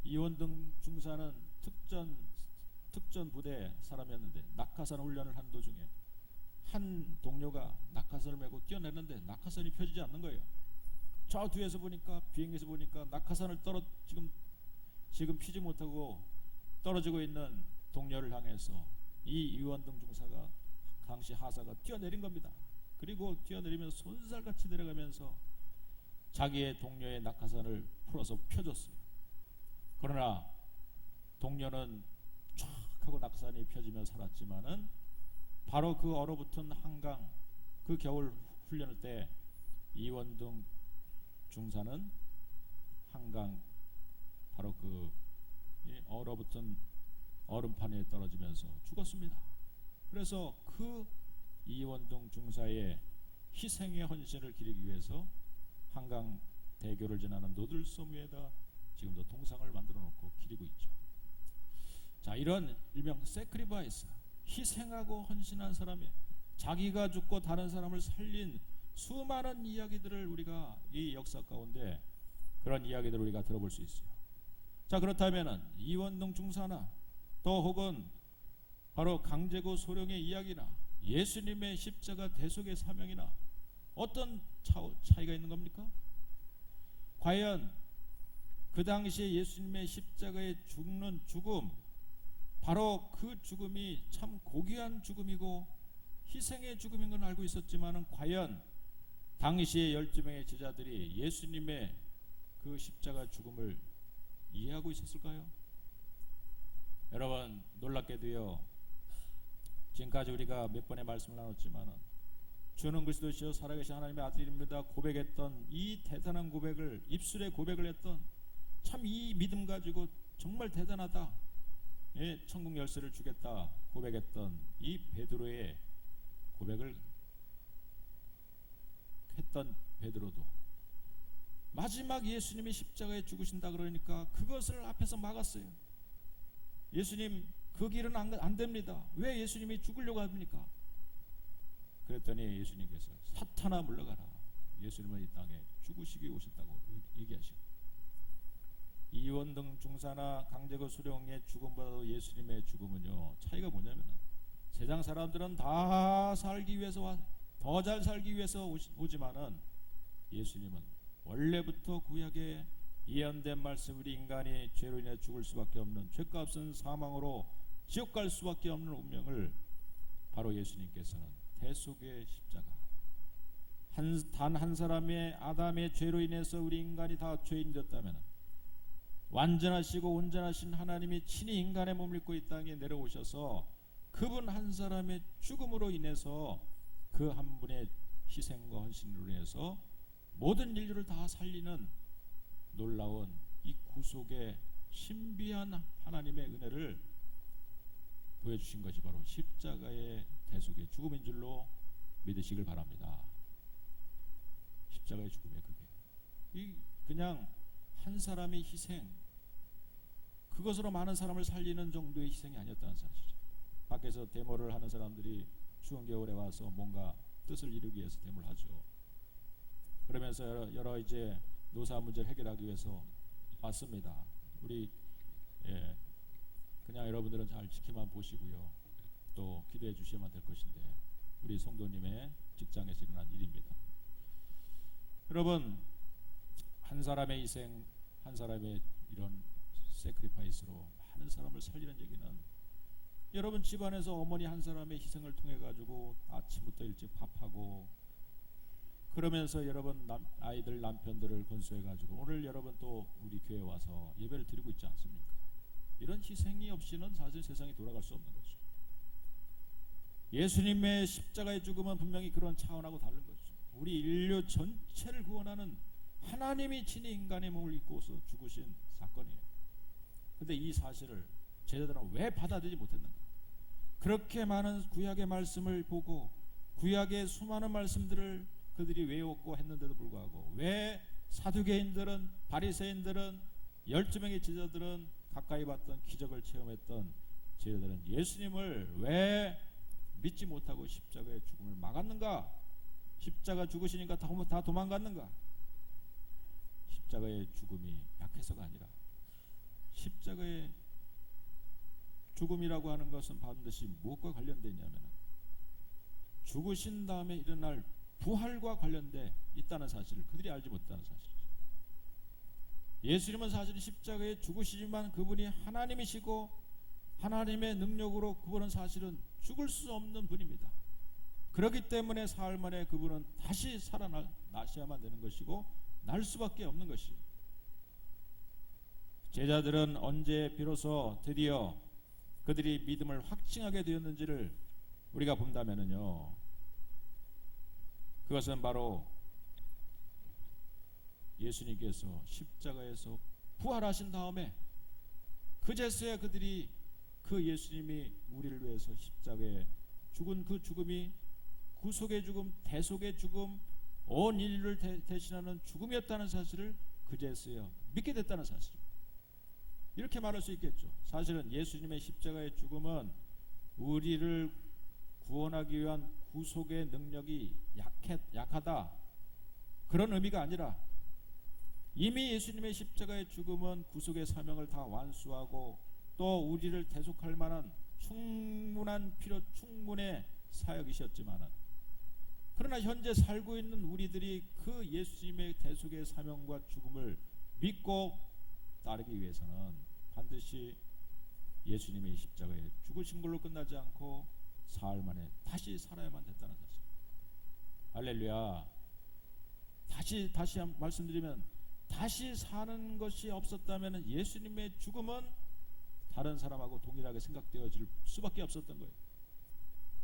이원등 중사는 특전 부대 사람이었는데 낙하산 훈련을 한 도중에 한 동료가 낙하산을 메고 뛰어내는데 낙하산이 펴지지 않는 거예요. 저 뒤에서 보니까 비행기에서 보니까 낙하산을 지금 피지 못하고 떨어지고 있는 동료를 향해서 이 이원등 중사가 당시 하사가 뛰어내린 겁니다. 그리고 뛰어내리면서 손살같이 내려가면서 자기의 동료의 낙하산을 풀어서 펴줬어요. 그러나 동료는 쫙 하고 낙하산이 펴지며 살았지만은 바로 그 얼어붙은 한강 그 겨울 훈련할 때 이원등 중사는 한강 바로 그 얼어붙은 얼음판에 떨어지면서 죽었습니다. 그래서 그 이원등 중사의 희생의 헌신을 기리기 위해서 한강 대교를 지나는 노들섬 위에다 지금도 동상을 만들어 놓고 기리고 있죠. 자, 이런 일명 세크리파이스, 희생하고 헌신한 사람이 자기가 죽고 다른 사람을 살린 수많은 이야기들을 우리가 이 역사 가운데 그런 이야기들을 우리가 들어볼 수 있어요. 자, 그렇다면은 이원등 중사나 또 혹은 바로 강제구 소령의 이야기나 예수님의 십자가 대속의 사명이나 어떤 차이가 있는 겁니까? 과연 그 당시에 예수님의 십자가에 죽는 죽음, 바로 그 죽음이 참 고귀한 죽음이고 희생의 죽음인 건 알고 있었지만은 과연 당시의 12명의 제자들이 예수님의 그 십자가 죽음을 이해하고 있었을까요? 여러분, 놀랍게도요, 지금까지 우리가 몇 번의 말씀을 나눴지만은 주는 그리스도시요 살아계신 하나님의 아들입니다 고백했던 이 대단한 고백을, 입술에 고백을 했던, 참 이 믿음 가지고 정말 대단하다, 예, 천국 열쇠를 주겠다 고백했던 이 베드로의 고백을 했던 베드로도 마지막 예수님이 십자가에 죽으신다 그러니까 그것을 앞에서 막았어요. 예수님 그 길은 안 됩니다. 왜 예수님이 죽으려고 합니까? 그랬더니 예수님께서 사탄아 물러가라. 예수님은 이 땅에 죽으시기 위해 오셨다고 얘기하시고, 이원등 중사나 강제구 수령의 죽음보다도 예수님의 죽음은요, 차이가 뭐냐면 세상 사람들은 다 살기 위해서 더 잘 살기 위해서 오지만은 예수님은 원래부터 구약에 예언된 말씀, 우리 인간이 죄로 인해 죽을 수밖에 없는 죄값은 사망으로 지옥 갈 수밖에 없는 운명을 바로 예수님께서는 대속의 십자가, 단 한 사람의 아담의 죄로 인해서 우리 인간이 다 죄인 되었다면 완전하시고 온전하신 하나님이 친히 인간의 몸을 입고 이 땅에 내려오셔서 그분 한 사람의 죽음으로 인해서 그 한 분의 희생과 헌신으로 인해서 모든 인류를 다 살리는 놀라운 이 구속의 신비한 하나님의 은혜를 보여주신 것이 바로 십자가의 대속의 죽음인 줄로 믿으시길 바랍니다. 십자가의 죽음의 그게 그냥 한 사람의 희생, 그것으로 많은 사람을 살리는 정도의 희생이 아니었다는 사실이죠. 밖에서 데모를 하는 사람들이 추운 겨울에 와서 뭔가 뜻을 이루기 위해서 데모를 하죠. 그러면서 여러 이제 노사 문제를 해결하기 위해서 왔습니다. 우리 그냥 여러분들은 잘 지켜만 보시고요, 또 기도해 주셔야만 될 것인데 우리 성도님의 직장에서 일어난 일입니다. 여러분, 한 사람의 희생, 한 사람의 이런 세크리파이스로 많은 사람을 살리는 얘기는, 여러분 집안에서 어머니 한 사람의 희생을 통해 가지고 아침부터 일찍 밥하고 그러면서 여러분 아이들 남편들을 건수해 가지고 오늘 여러분 또 우리 교회 와서 예배를 드리고 있지 않습니까? 이런 희생이 없이는 사실 세상이 돌아갈 수 없는 거죠. 예수님의 십자가의 죽음은 분명히 그런 차원하고 다른 거죠. 우리 인류 전체를 구원하는 하나님이 친히 인간의 몸을 입고서 죽으신 사건이에요. 그런데 이 사실을 제자들은 왜 받아들이지 못했는가? 그렇게 많은 구약의 말씀을 보고 구약의 수많은 말씀들을 그들이 외웠고 했는데도 불구하고 왜 사두개인들은, 바리새인들은, 12명의 제자들은, 가까이 봤던 기적을 체험했던 제자들은 예수님을 왜 믿지 못하고 십자가의 죽음을 막았는가? 십자가 죽으시니까 다 도망갔는가? 십자가의 죽음이 약해서가 아니라 십자가의 죽음이라고 하는 것은 반드시 무엇과 관련되냐면 죽으신 다음에 일어날 부활과 관련돼 있다는 사실을 그들이 알지 못했다는 사실이죠. 예수님은 사실 십자가에 죽으시지만 그분이 하나님이시고 하나님의 능력으로 그분은 사실은 죽을 수 없는 분입니다. 그렇기 때문에 사흘 만에 그분은 다시 살아나셔야만 되는 것이고 날 수밖에 없는 것이에요. 제자들은 언제 비로소 드디어 그들이 믿음을 확증하게 되었는지를 우리가 본다면요, 그것은 바로 예수님께서 십자가에서 부활하신 다음에 그제서야 그들이 그 예수님이 우리를 위해서 십자가에 죽은 그 죽음이 구속의 죽음, 대속의 죽음, 온 인류를 대신하는 죽음이었다는 사실을 그제서야 믿게 됐다는 사실입니다. 이렇게 말할 수 있겠죠. 사실은 예수님의 십자가의 죽음은 우리를 구원하기 위한 구속의 능력이 약하다 그런 의미가 아니라 이미 예수님의 십자가의 죽음은 구속의 사명을 다 완수하고 또 우리를 대속할 만한 충분의 사역이셨지만은, 그러나 현재 살고 있는 우리들이 그 예수님의 대속의 사명과 죽음을 믿고 따르기 위해서는 반드시 예수님의 십자가에 죽으신 걸로 끝나지 않고 사흘 만에 다시 살아야만 됐다는 사실. 할렐루야. 다시 말씀드리면 다시 사는 것이 없었다면 예수님의 죽음은 다른 사람하고 동일하게 생각되어질 수밖에 없었던 거예요.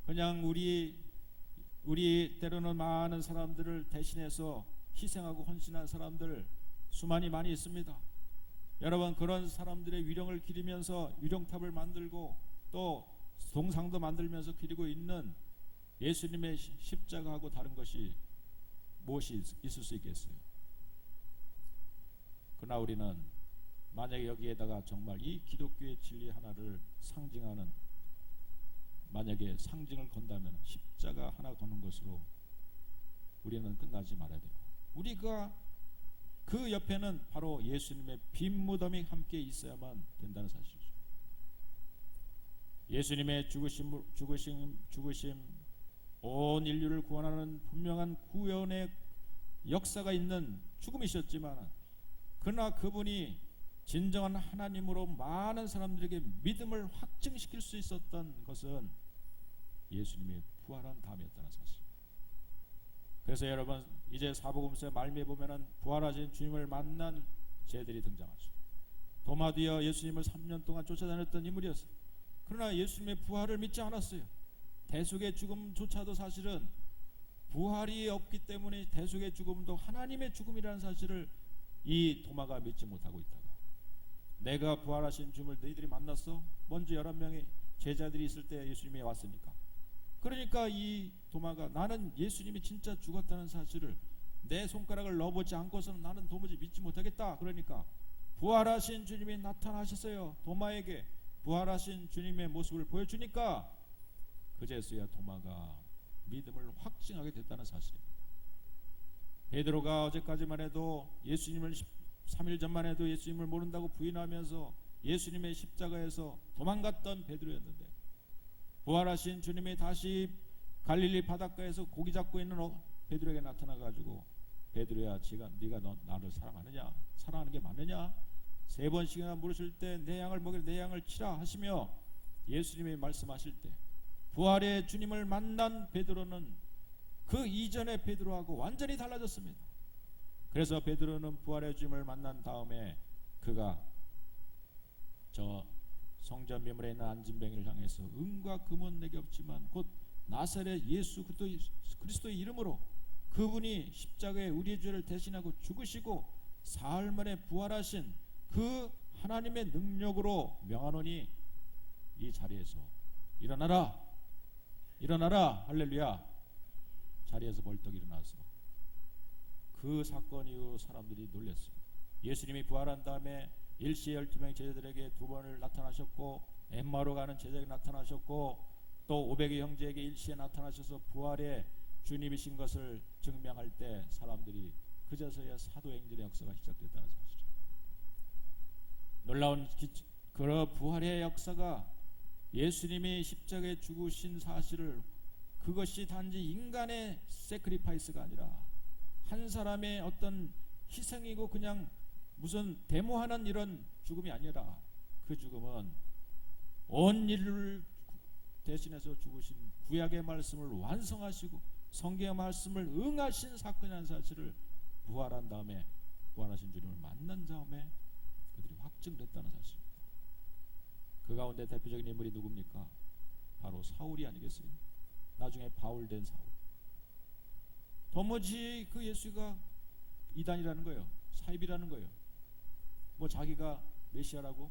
그냥 우리 때로는 많은 사람들을 대신해서 희생하고 헌신한 사람들 많이 있습니다. 여러분, 그런 사람들의 위령을 기리면서 위령탑을 만들고 또 동상도 만들면서 기리고 있는 예수님의 십자가하고 다른 것이 무엇이 있을 수 있겠어요? 그러나 우리는 만약에 여기에다가 정말 이 기독교의 진리 하나를 상징하는, 만약에 상징을 건다면 십자가 하나 거는 것으로 우리는 끝나지 말아야 되고, 우리가 그 옆에는 바로 예수님의 빈 무덤이 함께 있어야만 된다는 사실이죠. 예수님의 죽으심, 온 인류를 구원하는 분명한 구원의 역사가 있는 죽음이셨지만, 그러나 그분이 진정한 하나님으로 많은 사람들에게 믿음을 확증시킬 수 있었던 것은 예수님이 부활한 다음이었다는 사실. 그래서 여러분, 이제 사복음서의 말미에 보면은 부활하신 주님을 만난 제들이 등장하죠. 도마디어 예수님을 3년 동안 쫓아다녔던 인물이었어요. 그러나 예수님의 부활을 믿지 않았어요. 대속의 죽음조차도 사실은 부활이 없기 때문에 대속의 죽음도 하나님의 죽음이라는 사실을 이 도마가 믿지 못하고 있다가, 내가 부활하신 주님을 너희들이 만났어? 먼저 11명의 제자들이 있을 때 예수님이 왔으니까. 그러니까 이 도마가 나는 예수님이 진짜 죽었다는 사실을 내 손가락을 넣어보지 않고서는 나는 도무지 믿지 못하겠다. 그러니까 부활하신 주님이 나타나셨어요. 도마에게 부활하신 주님의 모습을 보여주니까 그제서야 도마가 믿음을 확증하게 됐다는 사실입니다. 베드로가 어제까지만 해도 예수님을 3일 전만 해도 예수님을 모른다고 부인하면서 예수님의 십자가에서 도망갔던 베드로였는데, 부활하신 주님이 다시 갈릴리 바닷가에서 고기 잡고 있는 베드로에게 나타나가지고, 베드로야, 네가 나를 사랑하느냐? 사랑하는 게 맞느냐? 3번씩이나 물으실 때 내 양을 먹이라, 내 양을 치라 하시며 예수님이 말씀하실 때 부활의 주님을 만난 베드로는 그 이전의 베드로하고 완전히 달라졌습니다. 그래서 베드로는 부활의 주님을 만난 다음에 그가 저 성전 미물에 있는 안진뱅이를 향해서 은과 금은 내게 없지만 곧 나사렛 예수 그리스도의 이름으로 그분이 십자가에 우리의 죄를 대신하고 죽으시고 사흘 만에 부활하신 그 하나님의 능력으로 명하노니 이 자리에서 일어나라 할렐루야. 자리에서 벌떡 일어나서 그 사건 이후 사람들이 놀랐어요. 예수님이 부활한 다음에 일시에 12명의 제자들에게 두 번을 나타나셨고, 엠마오로 가는 제자에게 나타나셨고, 또 500의 형제에게 일시에 나타나셔서 부활의 주님이신 것을 증명할 때 사람들이 그제서야 사도행전의 역사가 시작됐다는 사실이에요. 놀라운 그런 부활의 역사가 예수님이 십자가에 죽으신 사실을, 그것이 단지 인간의 세크리파이스가 아니라 한 사람의 어떤 희생이고 그냥 무슨 데모하는 이런 죽음이 아니라 그 죽음은 온 인류를 대신해서 죽으신 구약의 말씀을 완성하시고 성경의 말씀을 응하신 사건이라는 사실을 부활한 다음에, 부활하신 주님을 만난 다음에 그들이 확증됐다는 사실입니다. 그 가운데 대표적인 인물이 누굽니까? 바로 사울이 아니겠어요? 나중에 바울 된 사울. 도무지 그 예수가 이단이라는 거예요. 사입이라는 거예요. 뭐 자기가 메시아라고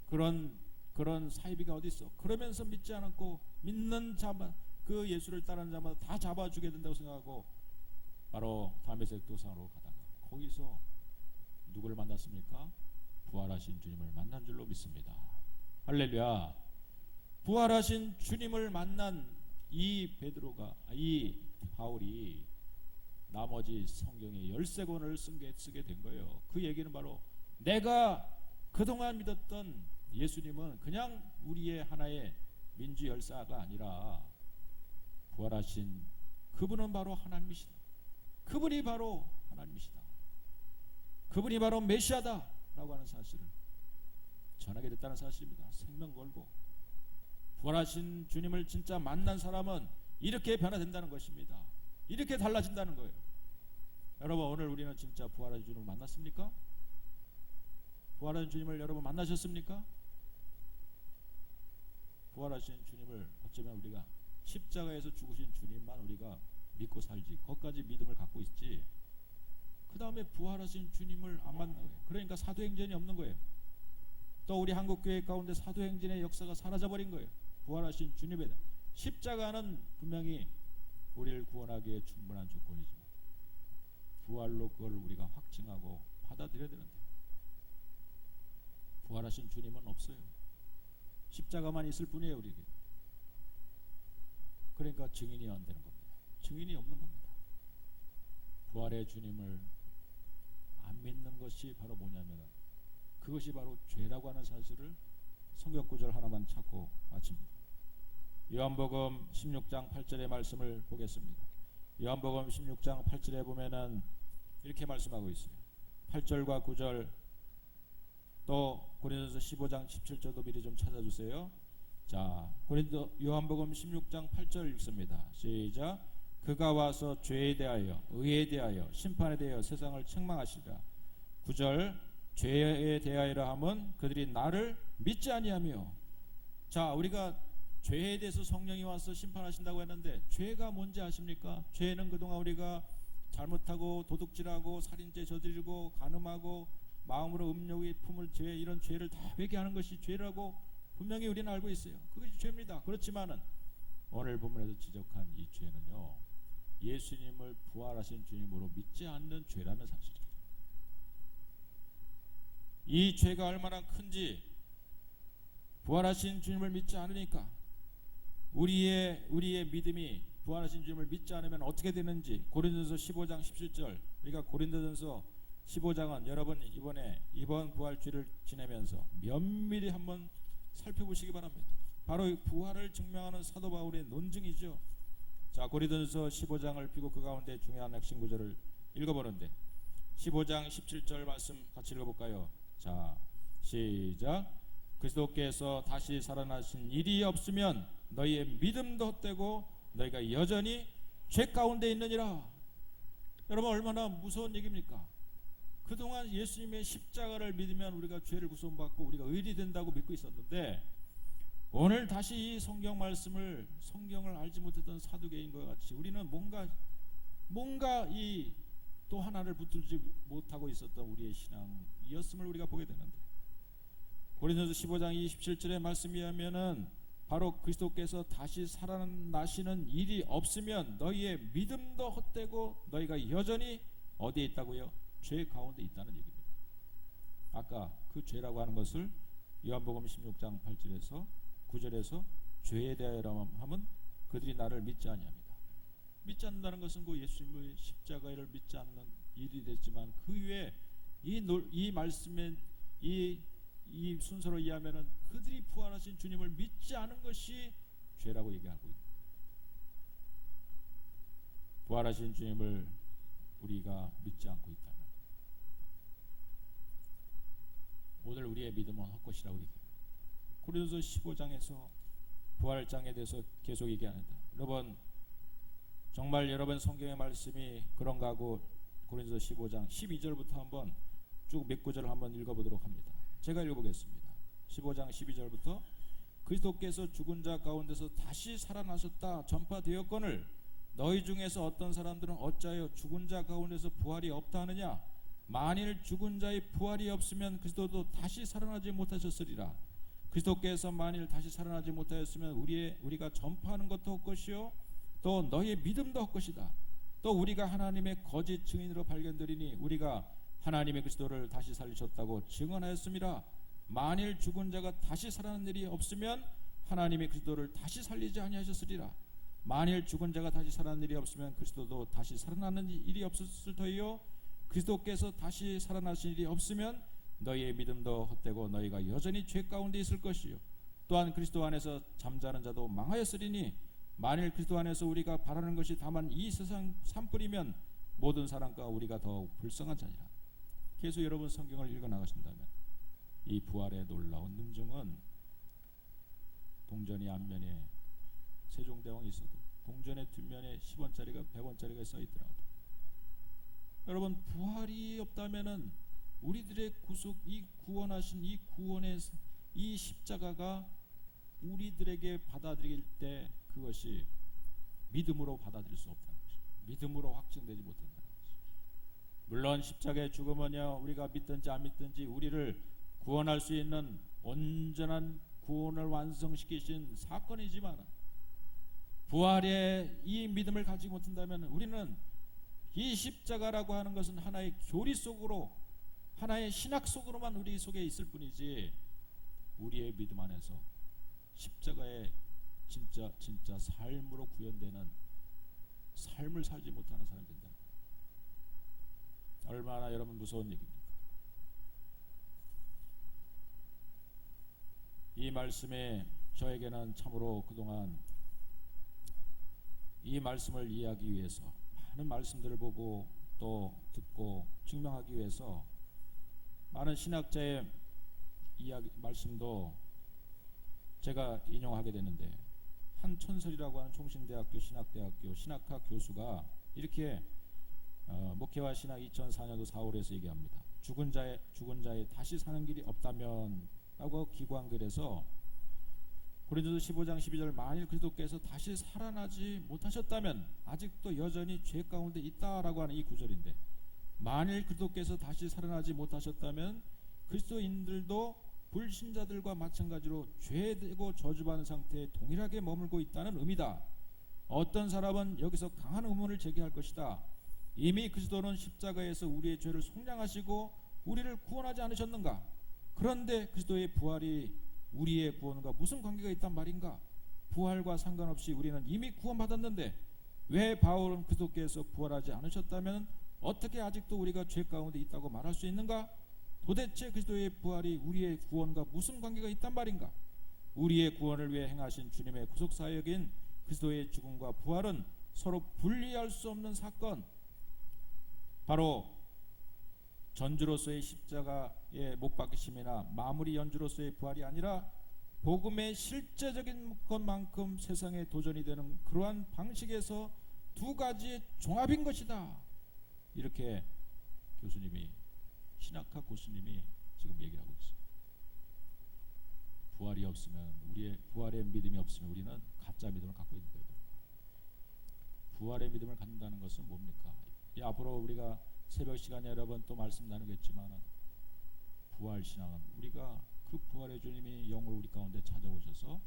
그런 사이비가 어디 있어? 그러면서 믿지 않았고, 믿는 자만, 그 예수를 따르는 자마다 다 잡아주게 된다고 생각하고 바로 다메섹 도상으로 가다가 거기서 누구를 만났습니까? 부활하신 주님을 만난 줄로 믿습니다. 할렐루야. 부활하신 주님을 만난 이 바울이 나머지 성경의 13권을 쓰게 된 거예요. 그 얘기는 바로 내가 그동안 믿었던 예수님은 그냥 우리의 하나의 민주 열사가 아니라 부활하신 그분은 바로 하나님이시다. 그분이 바로 하나님이시다. 그분이 바로 메시아다 라고 하는 사실을 전하게 됐다는 사실입니다. 생명 걸고 부활하신 주님을 진짜 만난 사람은 이렇게 변화된다는 것입니다. 이렇게 달라진다는 거예요. 여러분, 오늘 우리는 진짜 부활하신 주님을 만났습니까? 부활하신 주님을 여러분 만나셨습니까? 부활하신 주님을 어쩌면 우리가 십자가에서 죽으신 주님만 우리가 믿고 살지, 거기까지 믿음을 갖고 있지, 그 다음에 부활하신 주님을 안 만난 거예요. 그러니까 사도행전이 없는 거예요. 또 우리 한국교회 가운데 사도행전의 역사가 사라져버린 거예요. 부활하신 주님에 대한 십자가는 분명히 우리를 구원하기에 충분한 조건이지만 부활로 그걸 우리가 확증하고 받아들여야 되는데 부활하신 주님은 없어요. 십자가만 있을 뿐이에요, 우리에게. 그러니까 증인이 안 되는 겁니다. 증인이 없는 겁니다. 부활의 주님을 안 믿는 것이 바로 뭐냐면 그것이 바로 죄라고 하는 사실을 성경 구절 하나만 찾고 마칩니다. 요한복음 16장 8절의 말씀을 보겠습니다. 요한복음 16장 8절에 보면은 이렇게 말씀하고 있어요. 8절과 9절, 또 고린도서 15장 17절도 미리 좀 찾아주세요. 자, 요한복음 16장 8절 읽습니다. 시작. 그가 와서 죄에 대하여, 의에 대하여, 심판에 대하여 세상을 책망하시리라. 9절, 죄에 대하여라 함은 그들이 나를 믿지 아니하며. 자, 우리가 죄에 대해서 성령이 와서 심판하신다고 했는데 죄가 뭔지 아십니까? 죄는 그동안 우리가 잘못하고 도둑질하고 살인죄 저지르고 간음하고 마음으로 음욕의 품을 죄, 이런 죄를 다 회개하는 것이 죄라고 분명히 우리는 알고 있어요. 그것이 죄입니다. 그렇지만은 오늘 본문에서 지적한 이 죄는요, 예수님을 부활하신 주님으로 믿지 않는 죄라는 사실이에요. 이 죄가 얼마나 큰지 부활하신 주님을 믿지 않으니까 우리의 믿음이 부활하신 주님을 믿지 않으면 어떻게 되는지 고린도전서 15장 17절, 우리가 고린도전서 15장은 여러분 이번 부활주의를 지내면서 면밀히 한번 살펴보시기 바랍니다. 바로 부활을 증명하는 사도 바울의 논증이죠. 자, 고린도전서 15장을 펴고 그 가운데 중요한 핵심 구절을 읽어보는데 15장 17절 말씀 같이 읽어볼까요? 자, 시작. 그리스도께서 다시 살아나신 일이 없으면 너희의 믿음도 헛되고 너희가 여전히 죄 가운데 있느니라. 여러분, 얼마나 무서운 얘기입니까? 그동안 예수님의 십자가를 믿으면 우리가 죄를 구속받고 우리가 의리 된다고 믿고 있었는데 오늘 다시 이 성경 말씀을, 성경을 알지 못했던 사두개인과 같이 우리는 뭔가 이 또 하나를 붙들지 못하고 있었던 우리의 신앙이었음을 우리가 보게 되는데, 고린도서 15장 27절의 말씀에 하면은 바로 그리스도께서 다시 살아나시는 일이 없으면 너희의 믿음도 헛되고 너희가 여전히 어디에 있다고요? 죄 가운데 있다는 얘기입니다. 아까 그 죄라고 하는 것을 요한복음 16장 8절에서 9절에서 죄에 대하여 하면 그들이 나를 믿지 아니합니다. 믿지 않는다는 것은 그 예수님의 십자가를 믿지 않는 일이 됐지만 그 위에 이 말씀의 이 순서로 이해하면은 그들이 부활하신 주님을 믿지 않은 것이 죄라고 얘기하고 있다. 부활하신 주님을 우리가 믿지 않고 있다면 오늘 우리의 믿음은 헛것이라고 얘기해요. 고린도서 15장에서 부활장에 대해서 계속 얘기합니다. 여러분 정말 여러분 성경의 말씀이 그런가 하고 고린도서 15장 12절부터 한번 쭉 몇 구절을 한번 읽어보도록 합니다. 제가 읽어보겠습니다. 15장 12절부터 그리스도께서 죽은 자 가운데서 다시 살아나셨다 전파되었거늘 너희 중에서 어떤 사람들은 어찌하여 죽은 자 가운데서 부활이 없다 하느냐. 만일 죽은 자의 부활이 없으면 그리스도도 다시 살아나지 못하셨으리라. 그리스도께서 만일 다시 살아나지 못하였으면 우리가 전파하는 것도 헛것이요 또 너희의 믿음도 헛것이다. 또 우리가 하나님의 거짓 증인으로 발견되리니 우리가 하나님의 그리스도를 다시 살리셨다고 증언하였음이라. 만일 죽은 자가 다시 살아나는 일이 없으면 하나님의 그리스도를 다시 살리지 아니하셨으리라. 만일 죽은 자가 다시 살아나는 일이 없으면 그리스도도 다시 살아나는 일이 없었을 터이요 그리스도께서 다시 살아나신 일이 없으면 너희의 믿음도 헛되고 너희가 여전히 죄 가운데 있을 것이요 또한 그리스도 안에서 잠자는 자도 망하였으리니 만일 그리스도 안에서 우리가 바라는 것이 다만 이 세상 산불이면 모든 사람과 우리가 더욱 불쌍한 자니라. 계속 여러분 성경을 읽어 나가신다면 이 부활의 놀라운 능정은 동전이 앞면에 세종대왕이 있어도 동전의 뒷면에 10원짜리가 100원짜리가 써있더라도 여러분 부활이 없다면은 우리들의 구속 이 구원하신 이 구원의 이 십자가가 우리들에게 받아들일 때 그것이 믿음으로 받아들일 수 없다는 것입니다. 믿음으로 확증되지 못한다는 것입니다. 물론 십자가의 죽음은요 우리가 믿든지 안 믿든지 우리를 구원할 수 있는 온전한 구원을 완성시키신 사건이지만 부활의 이 믿음을 가지고 못한다면 우리는 이 십자가라고 하는 것은 하나의 교리 속으로 하나의 신학 속으로만 우리 속에 있을 뿐이지 우리의 믿음 안에서 십자가의 진짜 삶으로 구현되는 삶을 살지 못하는 사람이 된다. 얼마나 여러분 무서운 얘기입니까? 이 말씀에 저에게는 참으로 그동안 이 말씀을 이해하기 위해서 많은 말씀들을 보고 또 듣고 증명하기 위해서 많은 신학자의 이야기 말씀도 제가 인용하게 되는데 한 촌설이라고 하는 총신대학교 신학대학교 신학학 교수가 이렇게 목회와 신학 2004년도 4월에서 얘기합니다. 죽은 자의 다시 사는 길이 없다면 라고 기고한글에서 고린도서 15장 12절 만일 그리스도께서 다시 살아나지 못하셨다면 아직도 여전히 죄 가운데 있다라고 하는 이 구절인데 만일 그리스도께서 다시 살아나지 못하셨다면 그리스도인들도 불신자들과 마찬가지로 죄되고 저주받는 상태에 동일하게 머물고 있다는 의미다. 어떤 사람은 여기서 강한 의문을 제기할 것이다. 이미 그리스도는 십자가에서 우리의 죄를 속량하시고 우리를 구원하지 않으셨는가? 그런데 그리스도의 부활이 우리의 구원과 무슨 관계가 있단 말인가? 부활과 상관없이 우리는 이미 구원받았는데 왜 바울은 그리스도께서 부활하지 않으셨다면 어떻게 아직도 우리가 죄 가운데 있다고 말할 수 있는가? 도대체 그리스도의 부활이 우리의 구원과 무슨 관계가 있단 말인가? 우리의 구원을 위해 행하신 주님의 구속사역인 그리스도의 죽음과 부활은 서로 분리할 수 없는 사건, 바로 전주로서의 십자가의 못 박히심이나 마무리 연주로서의 부활이 아니라 복음의 실제적인 것만큼 세상에 도전이 되는 그러한 방식에서 두 가지의 종합인 것이다. 이렇게 교수님이 신학학 교수님이 지금 얘기를 하고 있습니다. 부활이 없으면 우리의 부활의 믿음이 없으면 우리는 가짜 믿음을 갖고 있는 거예요. 부활의 믿음을 갖는다는 것은 뭡니까? 앞으로 우리가 새벽 시간에 여러 번 또 말씀 나누겠지만 부활 신앙은 우리가 그 부활의 주님이 영으로 우리 가운데 찾아오셔서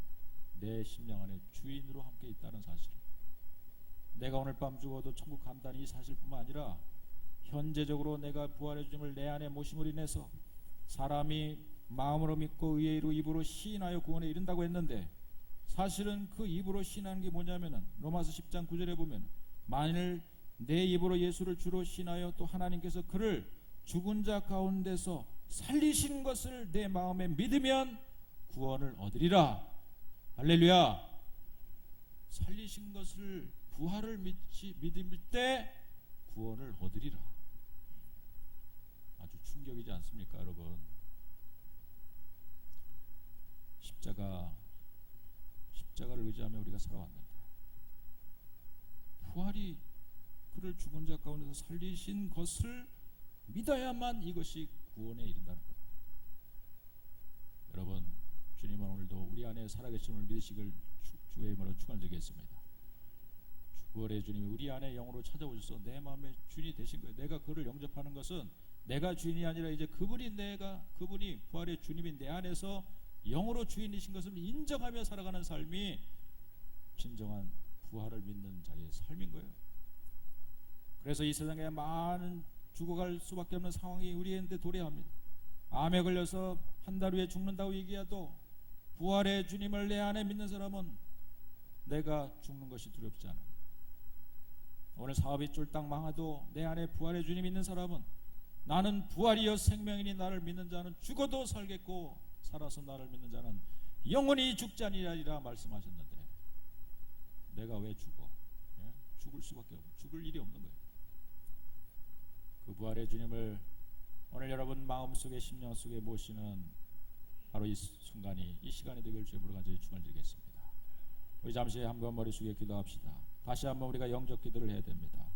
내 심령 안에 주인으로 함께 있다는 사실, 내가 오늘 밤 죽어도 천국 간다는 이 사실뿐만 아니라 현재적으로 내가 부활의 주님을 내 안에 모심으로 인해서 사람이 마음으로 믿고 의로 입으로 시인하여 구원에 이른다고 했는데, 사실은 그 입으로 시인하는 게 뭐냐면은 로마서 10장 9절에 보면, 만일 내 입으로 예수를 주로 시인하여 또 하나님께서 그를 죽은 자 가운데서 살리신 것을 내 마음에 믿으면 구원을 얻으리라. 할렐루야. 살리신 것을, 부활을 믿을 때 구원을 얻으리라. 아주 충격이지 않습니까, 여러분? 십자가를 의지하며 우리가 살아왔는데, 부활이 그를 죽은 자 가운데서 살리신 것을 믿어야만 이것이 구원에 이른다는 것. 여러분, 주님은 오늘도 우리 안에 살아계심을 믿으시길 주의 이름으로 축원드리겠습니다. 부활의 주님이 우리 안에 영으로 찾아오셔서 내 마음의 주인이 되신 거예요. 내가 그를 영접하는 것은 내가 주인이 아니라 이제 그분이 부활의 주님이 내 안에서 영으로 주인이신 것을 인정하며 살아가는 삶이 진정한 부활을 믿는 자의 삶인 거예요. 그래서 이 세상에 많은 죽어갈 수밖에 없는 상황이 우리한테 도래합니다. 암에 걸려서 한 달 후에 죽는다고 얘기해도 부활의 주님을 내 안에 믿는 사람은 내가 죽는 것이 두렵지 않아. 오늘 사업이 쫄딱 망해도 내 안에 부활의 주님 있는 사람은, 나는 부활이여 생명이니 나를 믿는 자는 죽어도 살겠고 살아서 나를 믿는 자는 영원히 죽지 아니하리라 말씀하셨는데, 내가 왜 죽어? 죽을 수밖에 없고 죽을 일이 없는 거예요. 그 부활의 주님을 오늘 여러분 마음속에 심령 속에 모시는 바로 이 순간이, 이 시간이 되길 주님으로 간절히 축원드리겠습니다. 우리 잠시 한번 머리 숙여 기도합시다. 다시 한번 우리가 영접 기도를 해야 됩니다.